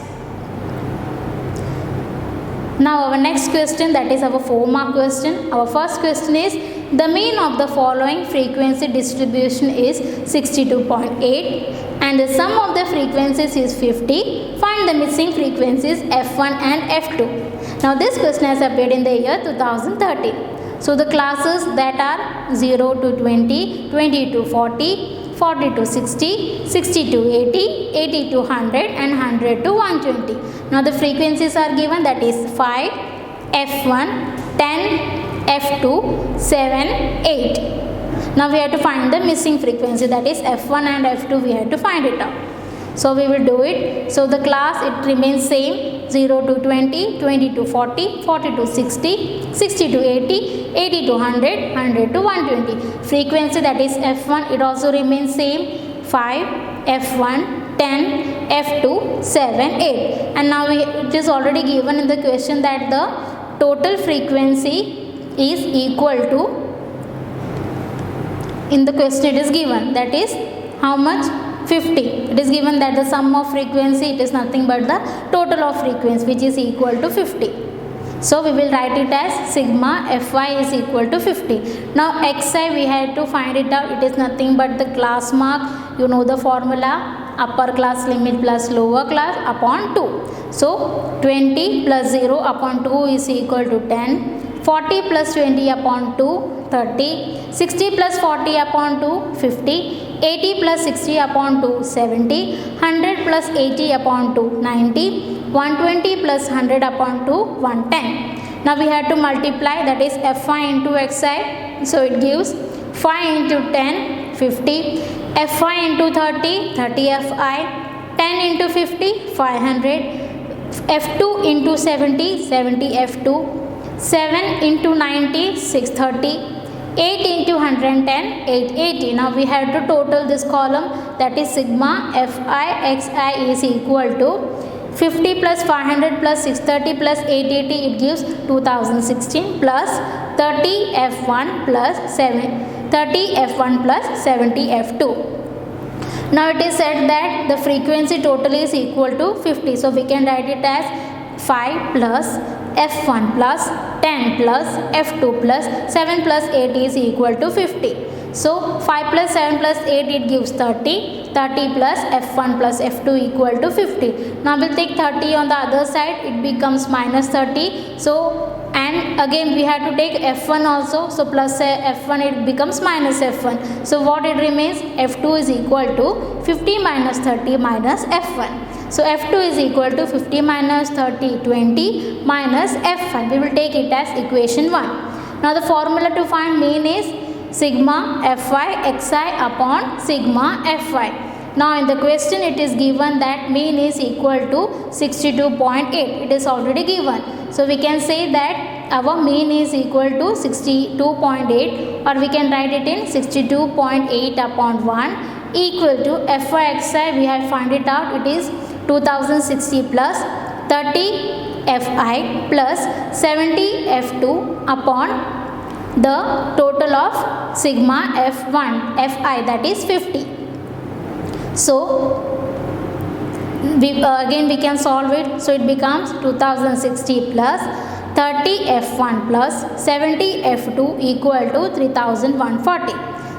Now our next question, that is our 4-mark question. Our first question is, the mean of the following frequency distribution is 62.8 and the sum of the frequencies is 50. Find the missing frequencies F1 and F2. Now this question has appeared in the year 2013. So the classes that are 0 to 20, 20 to 40, 40 to 60, 60 to 80, 80 to 100 and 100 to 120. Now the frequencies are given, that is 5, F1, 10, F2, 7, 8. Now we have to find the missing frequency, that is F1 and F2 we have to find it out. So we will do it. So the class it remains same, 0 to 20, 20 to 40, 40 to 60, 60 to 80, 80 to 100, 100 to 120. Frequency, that is F1, it also remains same, 5, F1, 10, F2, 7, 8. And now it is already given in the question that the total frequency is equal to, in the question it is given, that is how much? 50. It is given that the sum of frequency, it is nothing but the total of frequency, which is equal to 50. So we will write it as sigma Fy is equal to 50. Now Xi we have to find it out, it is nothing but the class mark, you know the formula, upper class limit plus lower class upon 2. So 20 plus 0 upon 2 is equal to 10, 40 plus 20 upon 2, 30, 60 plus 40 upon 2, 50, 80 plus 60 upon 2, 70, 100 plus 80 upon 2, 90, 120 plus 100 upon 2, 110. Now we have to multiply, that is Fy into Xi. So it gives 5 into 10, 50. Fi into 30, 30 Fi. 10 into 50, 500. F2 into 70, 70 F2. 7 into 90, 630. 8 into 110, 880. Now we have to total this column, that is sigma Fi Xi is equal to 50 plus 500 plus 630 plus 880, it gives 2016 plus 30 F1 plus 30 F1 plus 70 F2. Now it is said that the frequency total is equal to 50. So we can write it as 5 plus F1 plus 10 plus F2 plus 7 plus 8 is equal to 50. So 5 plus 7 plus 8, it gives 30. 30 plus F1 plus F2 equal to 50. Now we'll take 30 on the other side, it becomes minus 30. So and again we have to take F1 also, so plus F1, it becomes minus F1. So what it remains, F2 is equal to 50 minus 30 minus F1. So F2 is equal to 50 minus 30, 20 minus F1. We will take it as equation 1. Now the formula to find mean is sigma Fi Xi upon sigma Fi. Now in the question it is given that mean is equal to 62.8. It is already given. So we can say that our mean is equal to 62.8, or we can write it in 62.8 upon 1 equal to Fi Xi. We have found it out. It is 2060 plus 30 Fi plus 70 F2 upon the total of sigma F1 Fi, that is 50. So again we can solve it. So it becomes 2060 plus 30 F1 plus 70 F2 equal to 3140.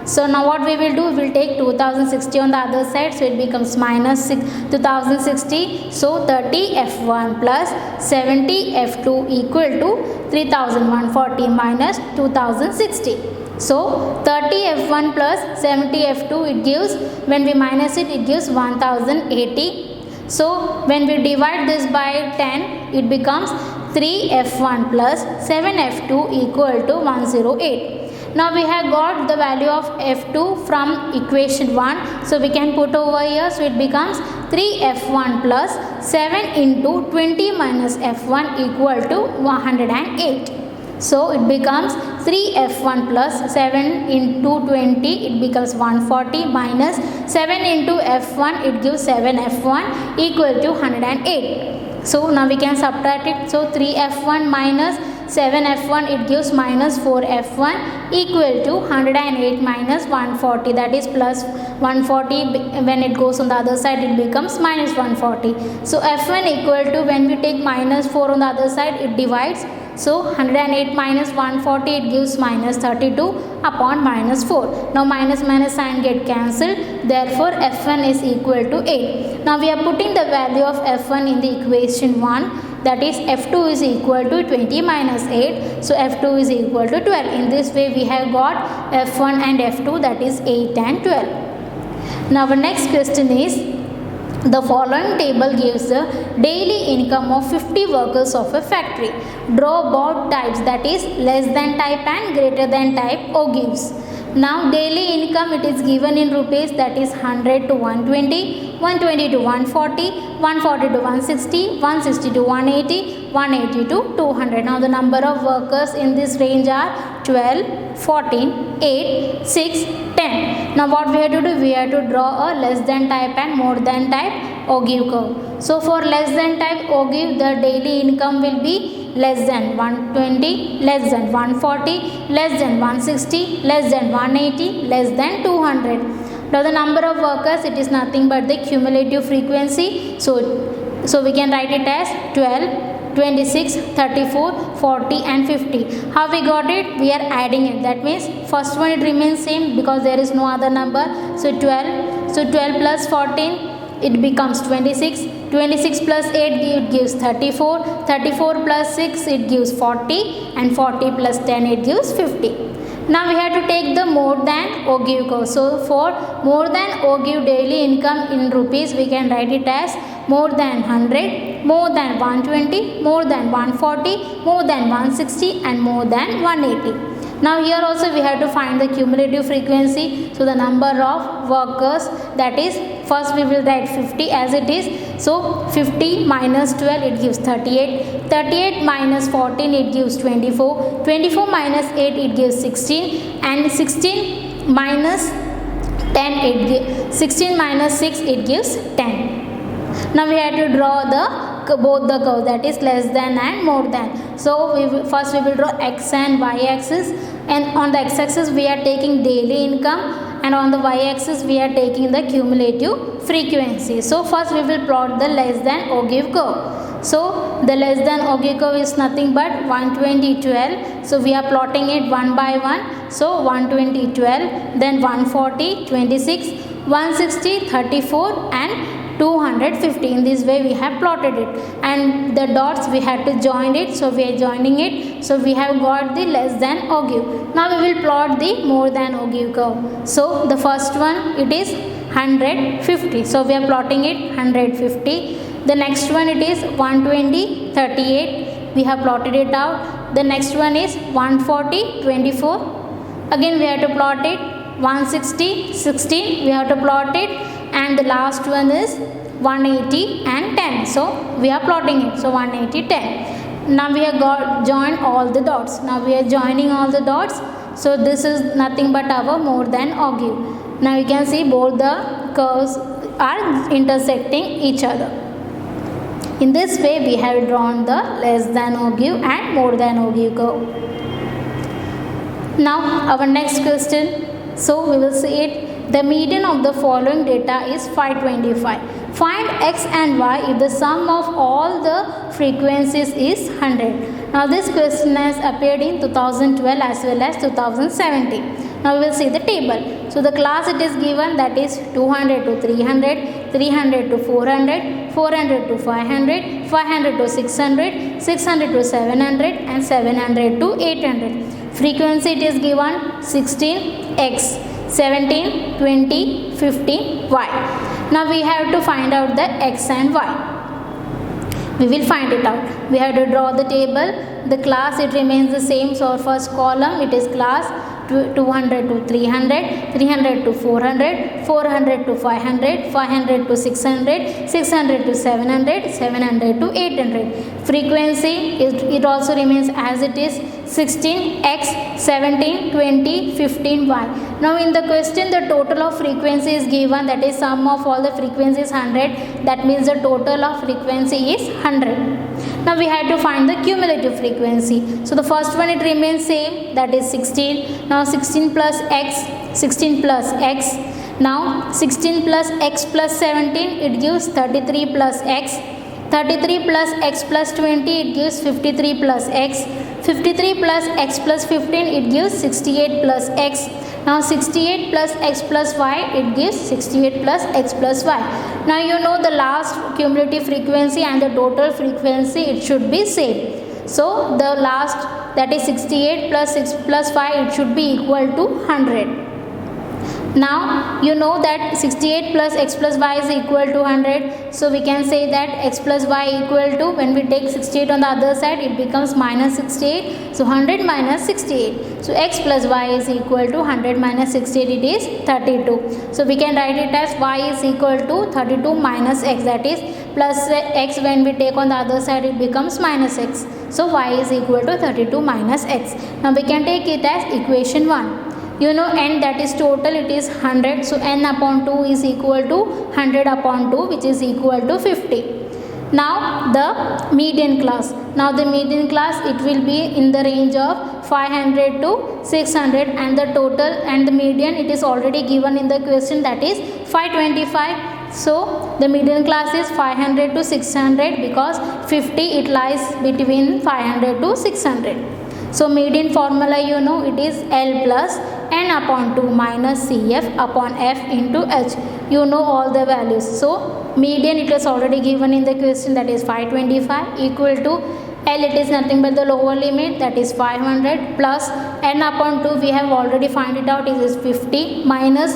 So now what we will do, we will take 2060 on the other side, so it becomes minus 2060. So 30 F1 plus 70 F2 equal to 3140 minus 2060. So 30 F1 plus 70 F2, it gives, when we minus it, it gives 1080. So when we divide this by 10, it becomes 3 F1 plus 7 F2 equal to 108. Now we have got the value of F2 from equation 1. So we can put over here. So it becomes 3 F1 plus 7 into 20 minus F1 equal to 108. So it becomes 3 F1 plus 7 into 20, it becomes 140 minus 7 into F1, it gives 7 F1 equal to 108. So now we can subtract it. So 3 F1 minus 7 F1, it gives minus 4 F1 equal to 108 minus 140, that is plus 140. When it goes on the other side, it becomes minus 140. So F1 equal to, when we take minus 4 on the other side, it divides. So 108 minus 140, it gives minus 32 upon minus 4. Now minus minus sign get cancelled. Therefore F1 is equal to 8. Now we are putting the value of F1 in the equation 1. That is F2 is equal to 20 minus 8. So F2 is equal to 12. In this way we have got F1 and F2, that is 8 and 12. Now our next question is, the following table gives the daily income of 50 workers of a factory. Draw both types, that is less than type and greater than type ogives. Now daily income, it is given in rupees, that is 100 to 120, 120 to 140, 140 to 160, 160 to 180, 180 to 200. Now the number of workers in this range are 12, 14, 8, 6, 10. Now what we have to do, we have to draw a less than type and more than type ogive curve. So for less than type ogive, the daily income will be less than 120, less than 140, less than 160, less than 180, less than 200. Now the number of workers, it is nothing but the cumulative frequency. So we can write it as 12, 26, 34, 40 and 50. How we got it? We are adding it. That means first one it remains same because there is no other number. So 12. So 12 plus 14, it becomes 26. 26 plus 8, it gives 34. 34 plus 6, it gives 40. And 40 plus 10, it gives 50. Now we have to take the more than ogive curve. So for more than ogive daily income in rupees, we can write it as more than 100, more than 120, more than 140, more than 160 and more than 180. Now here also we have to find the cumulative frequency. So the number of workers, that is, first we will write 50 as it is. So 50 minus 12 it gives 38. 38 minus 14 it gives 24. 24 minus 8 it gives 16. And 16 minus 10 it gives 16 minus 6 it gives 10. Now we have to draw both the curve, that is less than and more than. So first we will draw x and y axis, and on the x axis we are taking daily income, and on the y axis we are taking the cumulative frequency. So first we will plot the less than or give curve. So the less than or give curve is nothing but 120 12. So we are plotting it one by one. So 120 12, then 140 26, 160 34 and 250. In this way we have plotted it, and the dots we have to join it. So we are joining it. So we have got the less than or give. Now we will plot the more than or give curve. So the first one it is 150. So we are plotting it 150. The next one it is 120 38. We have plotted it out. The next one is 140 24. Again we have to plot it. 160 16. We have to plot it. And the last one is 180 and 10. So we are plotting it. So 180 10. Now we have joined all the dots. Now we are joining all the dots. So this is nothing but our more than or give. Now you can see both the curves are intersecting each other. In this way we have drawn the less than or give and more than or give curve. Now our next question. So we will see it. The median of the following data is 525. Find x and y if the sum of all the frequencies is 100. Now this question has appeared in 2012 as well as 2017. Now we will see the table. So the class it is given, that is 200 to 300, 300 to 400, 400 to 500, 500 to 600, 600 to 700 and 700 to 800. Frequency it is given 16x. 17, 20, 15, y. Now we have to find out the x and y. We will find it out. We have to draw the table. The class it remains the same. So our first column it is class 200 to 300, 300 to 400, 400 to 500, 500 to 600, 600 to 700, 700 to 800. Frequency it also remains as it is 16x, 17, 20, 15, y. Now in the question the total of frequency is given, that is sum of all the frequencies 100. That means the total of frequency is 100. Now we have to find the cumulative frequency. So the first one it remains same, that is 16. Now 16 plus x, 16 plus x. Now 16 plus x plus 17 it gives 33 plus x. 33 plus x plus 20 it gives 53 plus x. 53 plus x plus 15 it gives 68 plus x. Now 68 plus x plus y it gives 68 plus x plus y. Now you know the last cumulative frequency and the total frequency it should be same. So the last, that is 68 plus 6 plus 5 it should be equal to 100. Now you know that 68 plus x plus y is equal to 100. So we can say that x plus y equal to, when we take 68 on the other side it becomes minus 68. So 100 minus 68. So x plus y is equal to 100 minus 68, it is 32. So we can write it as y is equal to 32 minus x, that is plus x, when we take on the other side it becomes minus x. So y is equal to 32 minus x. Now we can take it as equation 1. You know n, that is total, it is 100. So n upon 2 is equal to 100 upon 2, which is equal to 50. Now the median class. Now the median class it will be in the range of 500 to 600, and the total and the median it is already given in the question, that is 525. So the median class is 500 to 600 because 50 it lies between 500 to 600. So median formula you know, it is L plus n upon 2 minus Cf upon f into h. You know all the values. So median it was already given in the question, that is 525 equal to L, it is nothing but the lower limit, that is 500 plus n upon 2 we have already find it out, it is 50 minus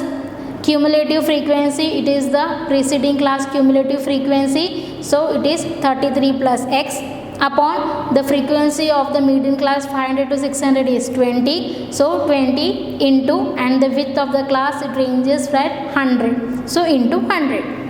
cumulative frequency, it is the preceding class cumulative frequency. So it is 33 plus x. upon the frequency of the median class 500 to 600 is 20. So 20 into, and the width of the class it ranges from 100. So into 100.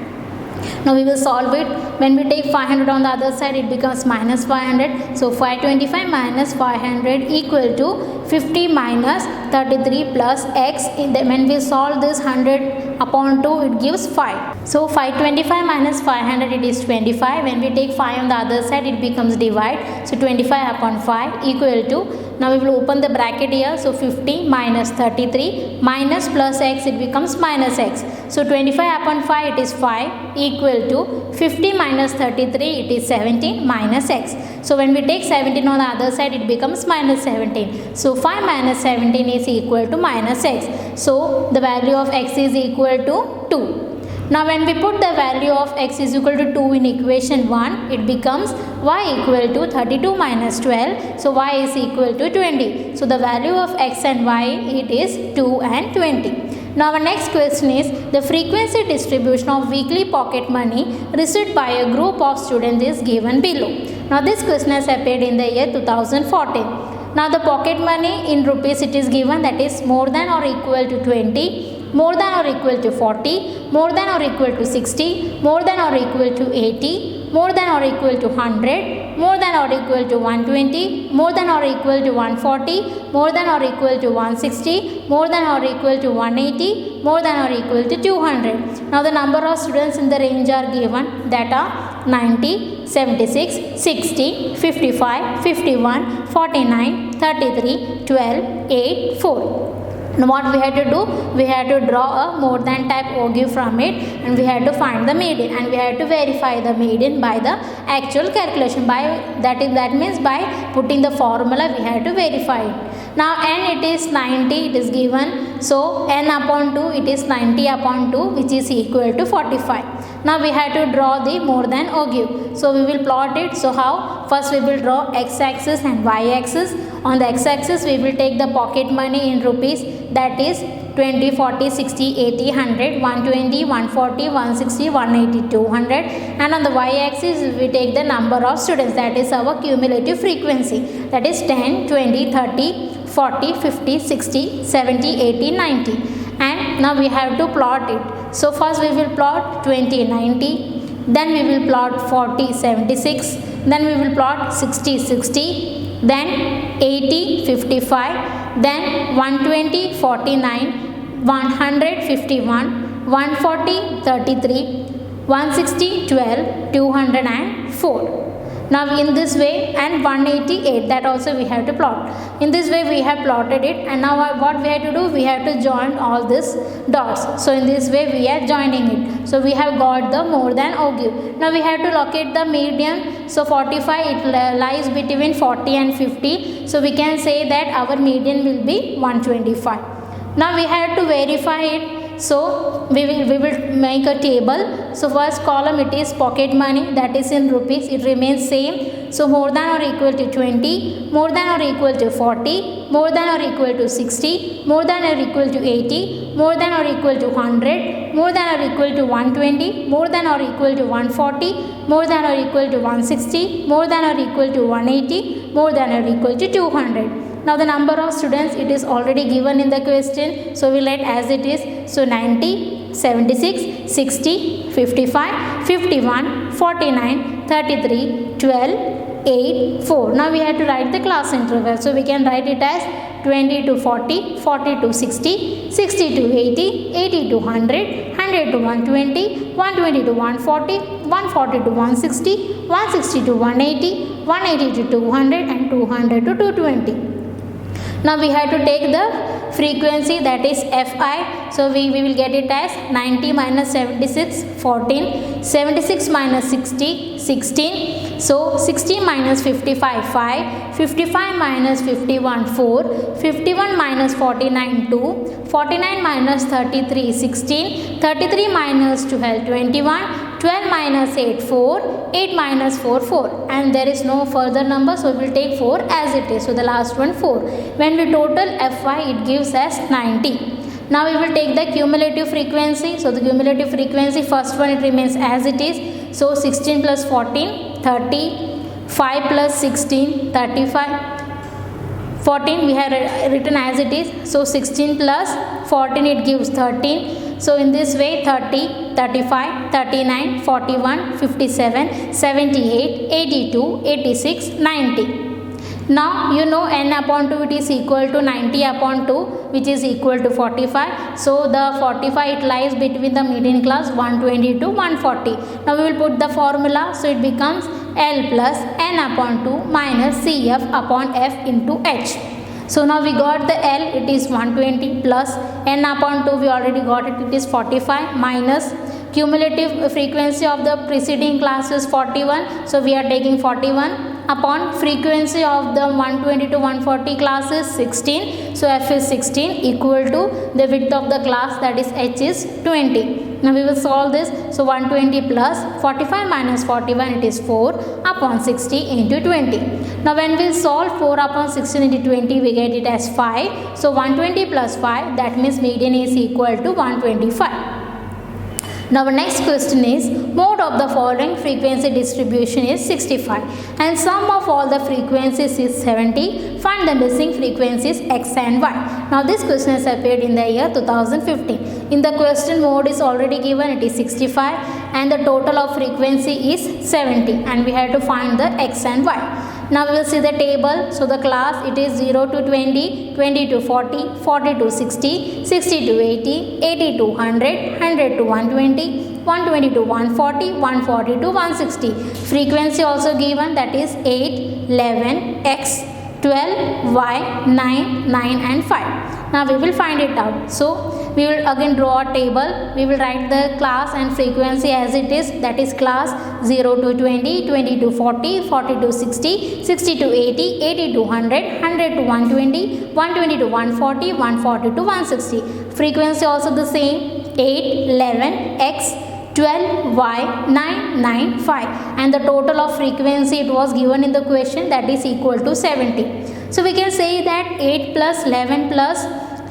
Now we will solve it. When we take 500 on the other side, it becomes minus 500. So 525 minus 500 equal to 50 minus 33 plus x. When we solve this 100 upon 2, it gives 5. So 525 minus 500, it is 25. When we take 5 on the other side, it becomes divide. So 25 upon 5 equal to, now we will open the bracket here. So 50 minus 33 minus plus x, it becomes minus x. So 25 upon 5, it is 5 equal to 50 minus 33, it is 17 minus x. So when we take 17 on the other side, it becomes minus 17. So 5 minus 17 is equal to minus x. So the value of x is equal to 2. Now when we put the value of x is equal to 2 in equation 1, it becomes y equal to 32 minus 12. So y is equal to 20. So the value of x and y, it is 2 and 20. Now our next question is, the frequency distribution of weekly pocket money received by a group of students is given below. Now this question has appeared in the year 2014. Now the pocket money in rupees, it is given, that is more than or equal to 20, more than or equal to 40, more than or equal to 60, more than or equal to 80, more than or equal to 100, more than or equal to 120, more than or equal to 140, more than or equal to 160, more than or equal to 180, more than or equal to 200. Now the number of students in the range are given, that are 90, 76, 60, 55, 51, 49, 33, 12, 8, 4. Now what we had to do, we had to draw a more than type OQ from it, and we had to find the median, and we had to verify the median by the actual calculation. That means by putting the formula we had to verify it. Now n, it is 90, it is given. So n upon 2, it is 90 upon 2, which is equal to 45. Now we have to draw the more than OQ. So we will plot it. So how? First we will draw x-axis and y-axis. On the x-axis we will take the pocket money in rupees, that is 20, 40, 60, 80, 100, 120, 140, 160, 180, 200. And on the y-axis we take the number of students, that is our cumulative frequency, that is 10, 20, 30, 40, 50, 60, 70, 80, 90. And now we have to plot it. So first we will plot 20, 90, then we will plot 40, 76, then we will plot 60, 60, then 80, 55, then 120, 49, 100, 51, 140, 33, 160, 12, 204. Now in this way, and 188, that also we have to plot. In this way we have plotted it, and now what we have to do, we have to join all these dots. So in this way we are joining it. So we have got the more than OQ. Now we have to locate the median. So 45, it lies between 40 and 50. So we can say that our median will be 125. Now we have to verify it. So we will make a table. So first column, it is pocket money, that is in rupees, it remains same. So more than or equal to 20, more than or equal to 40, more than or equal to 60, more than or equal to 80, more than or equal to 100, more than or equal to 120, more than or equal to 140, more than or equal to 160, more than or equal to 180, more than or equal to 200. Now the number of students, it is already given in the question. So we let as it is. So 90, 76, 60, 55, 51, 49, 33, 12, 8, 4. Now we have to write the class interval. So we can write it as 20 to 40, 40 to 60, 60 to 80, 80 to 100, 100 to 120, 120 to 140, 140 to 160, 160 to 180, 180 to 200, and 200 to 220. Now we have to take the frequency, that is Fi. So we will get it as 90 minus 76, 14, 76 minus 60, 16. So 60 minus 55, 5, 55 minus 51, 4, 51 minus 49, 2, 49 minus 33, 16, 33 minus 12, 21, 12 minus 8, 4, 8 minus 4, 4, and there is no further number, so we will take 4 as it is. So the last one 4. When we total Fy, it gives us 90. Now we will take the cumulative frequency. So the cumulative frequency, first one, it remains as it is. So 16 plus 14, 30, 5 plus 16, 35. 14 we have written as it is. So 16 plus 14 it gives 13. So in this way 30, 35, 39, 41, 57, 78, 82, 86, 90. Now you know n upon 2 it is equal to 90 upon 2, which is equal to 45. So the 45 it lies between the median class 120 to 140. Now we will put the formula. So it becomes L plus n upon 2 minus CF upon F into H. So now we got the L, it is 120, plus n upon 2 we already got it, it is 45, minus cumulative frequency of the preceding class is 41. So we are taking 41 upon frequency of the 120 to 140 class is 16. So F is 16 equal to the width of the class, that is H is 20. Now we will solve this. So 120 plus 45 minus 41, it is 4 upon 60 into 20. Now when we solve 4 upon 16 into 20, we get it as 5. So 120 plus 5, that means median is equal to 125. Now our next question is, mode of the following frequency distribution is 65 and sum of all the frequencies is 70. Find the missing frequencies x and y. Now this question has appeared in the year 2015. In the question, mode is already given, it is 65 and the total of frequency is 70 and we have to find the x and y. Now we will see the table. So the class, it is 0 to 20, 20 to 40, 40 to 60, 60 to 80, 80 to 100, 100 to 120, 120 to 140, 140 to 160. Frequency also given, that is 8, 11, x, 12, y, 9, 9 and 5. Now we will find it out. So we will again draw a table. We will write the class and frequency as it is, that is class 0 to 20, 20 to 40, 40 to 60, 60 to 80, 80 to 100, 100 to 120, 120 to 140, 140 to 160. Frequency also the same, 8, 11, x, 12, y, 9, 9, 5 and the total of frequency it was given in the question, that is equal to 70. So we can say that 8 plus 11 plus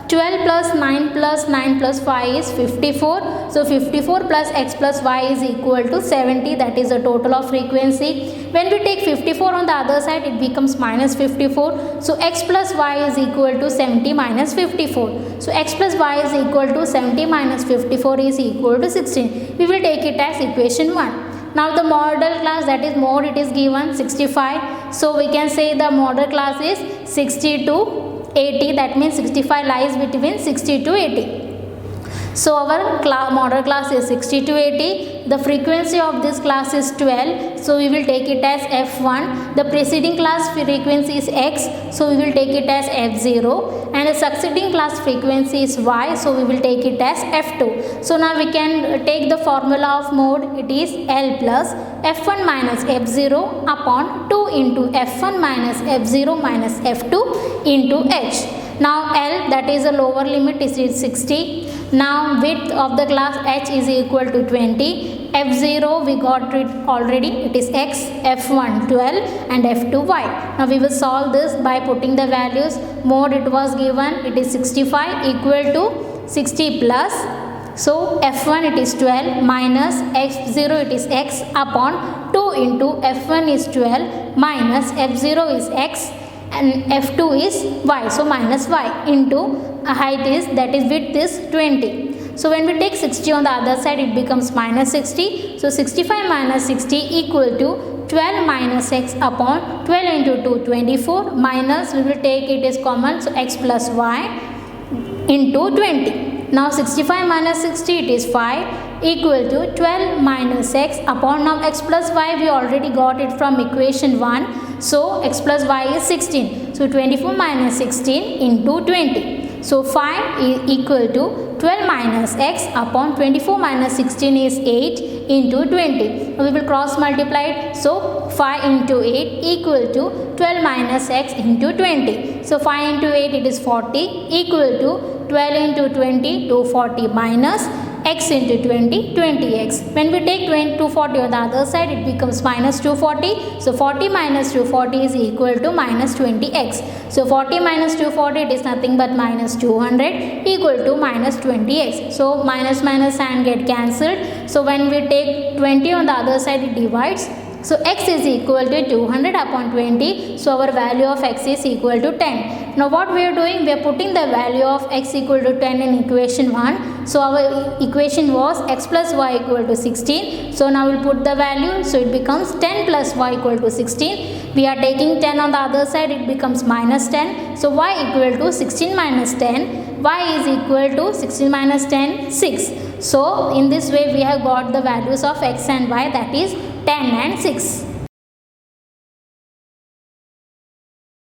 12 plus 9 plus 9 plus 5 is 54. So 54 plus x plus y is equal to 70, that is the total of frequency. When we take 54 on the other side, it becomes minus 54. So x plus y is equal to 70 minus 54. So x plus y is equal to 70 minus 54 is equal to 16. We will take it as equation 1. Now the model class, that is mode, it is given 65. So we can say the model class is 60 to 80, that means 65 lies between 60 to 80. So our model class is 60 to 80. The frequency of this class is 12. So we will take it as F1. The preceding class frequency is X. So we will take it as F0. And the succeeding class frequency is Y. So we will take it as F2. So now we can take the formula of mode. It is L plus F1 minus F0 upon 2 into F1 minus F0 minus F2 into H. Now L, that is the lower limit, is 60. Now width of the class H is equal to 20. F0 we got it already, it is x, F1 12 and F2 y. Now we will solve this by putting the values. Mode it was given, it is 65 equal to 60 plus. So F1 it is 12 minus F0 it is x upon 2 into F1 is 12 minus F0 is x and F2 is y. So minus y into height is, that is width is 20. So when we take 60 on the other side, it becomes minus 60. So 65 minus 60 equal to 12 minus x upon 12 into 2, 24 minus, we will take it as common, so x plus y into 20. Now 65 minus 60, it is 5 equal to 12 minus x upon, now x plus y we already got it from equation 1. So x plus y is 16. So 24 minus 16 into 20. So 5 is equal to 12 minus x upon 24 minus 16 is 8 into 20. We will cross multiply it. So 5 into 8 equal to 12 minus x into 20. So 5 into 8 it is 40 equal to 12 into 20 240 minus x into 20 20x. When we take 240 on the other side, it becomes minus 240. So 40 minus 240 is equal to minus 20x. So 40 minus 240 it is nothing but minus 200 equal to minus 20x. So minus minus and get cancelled. So when we take 20 on the other side, it divides. So x is equal to 200 upon 20. So our value of x is equal to 10. Now what we are doing, we are putting the value of x equal to 10 in equation 1. So our equation was x plus y equal to 16. So now we'll put the value. So it becomes 10 plus y equal to 16. We are taking 10 on the other side, it becomes minus 10. So y equal to 16 minus 10. Y is equal to 16 minus 10, 6. So in this way we have got the values of x and y, that is 10 and 6.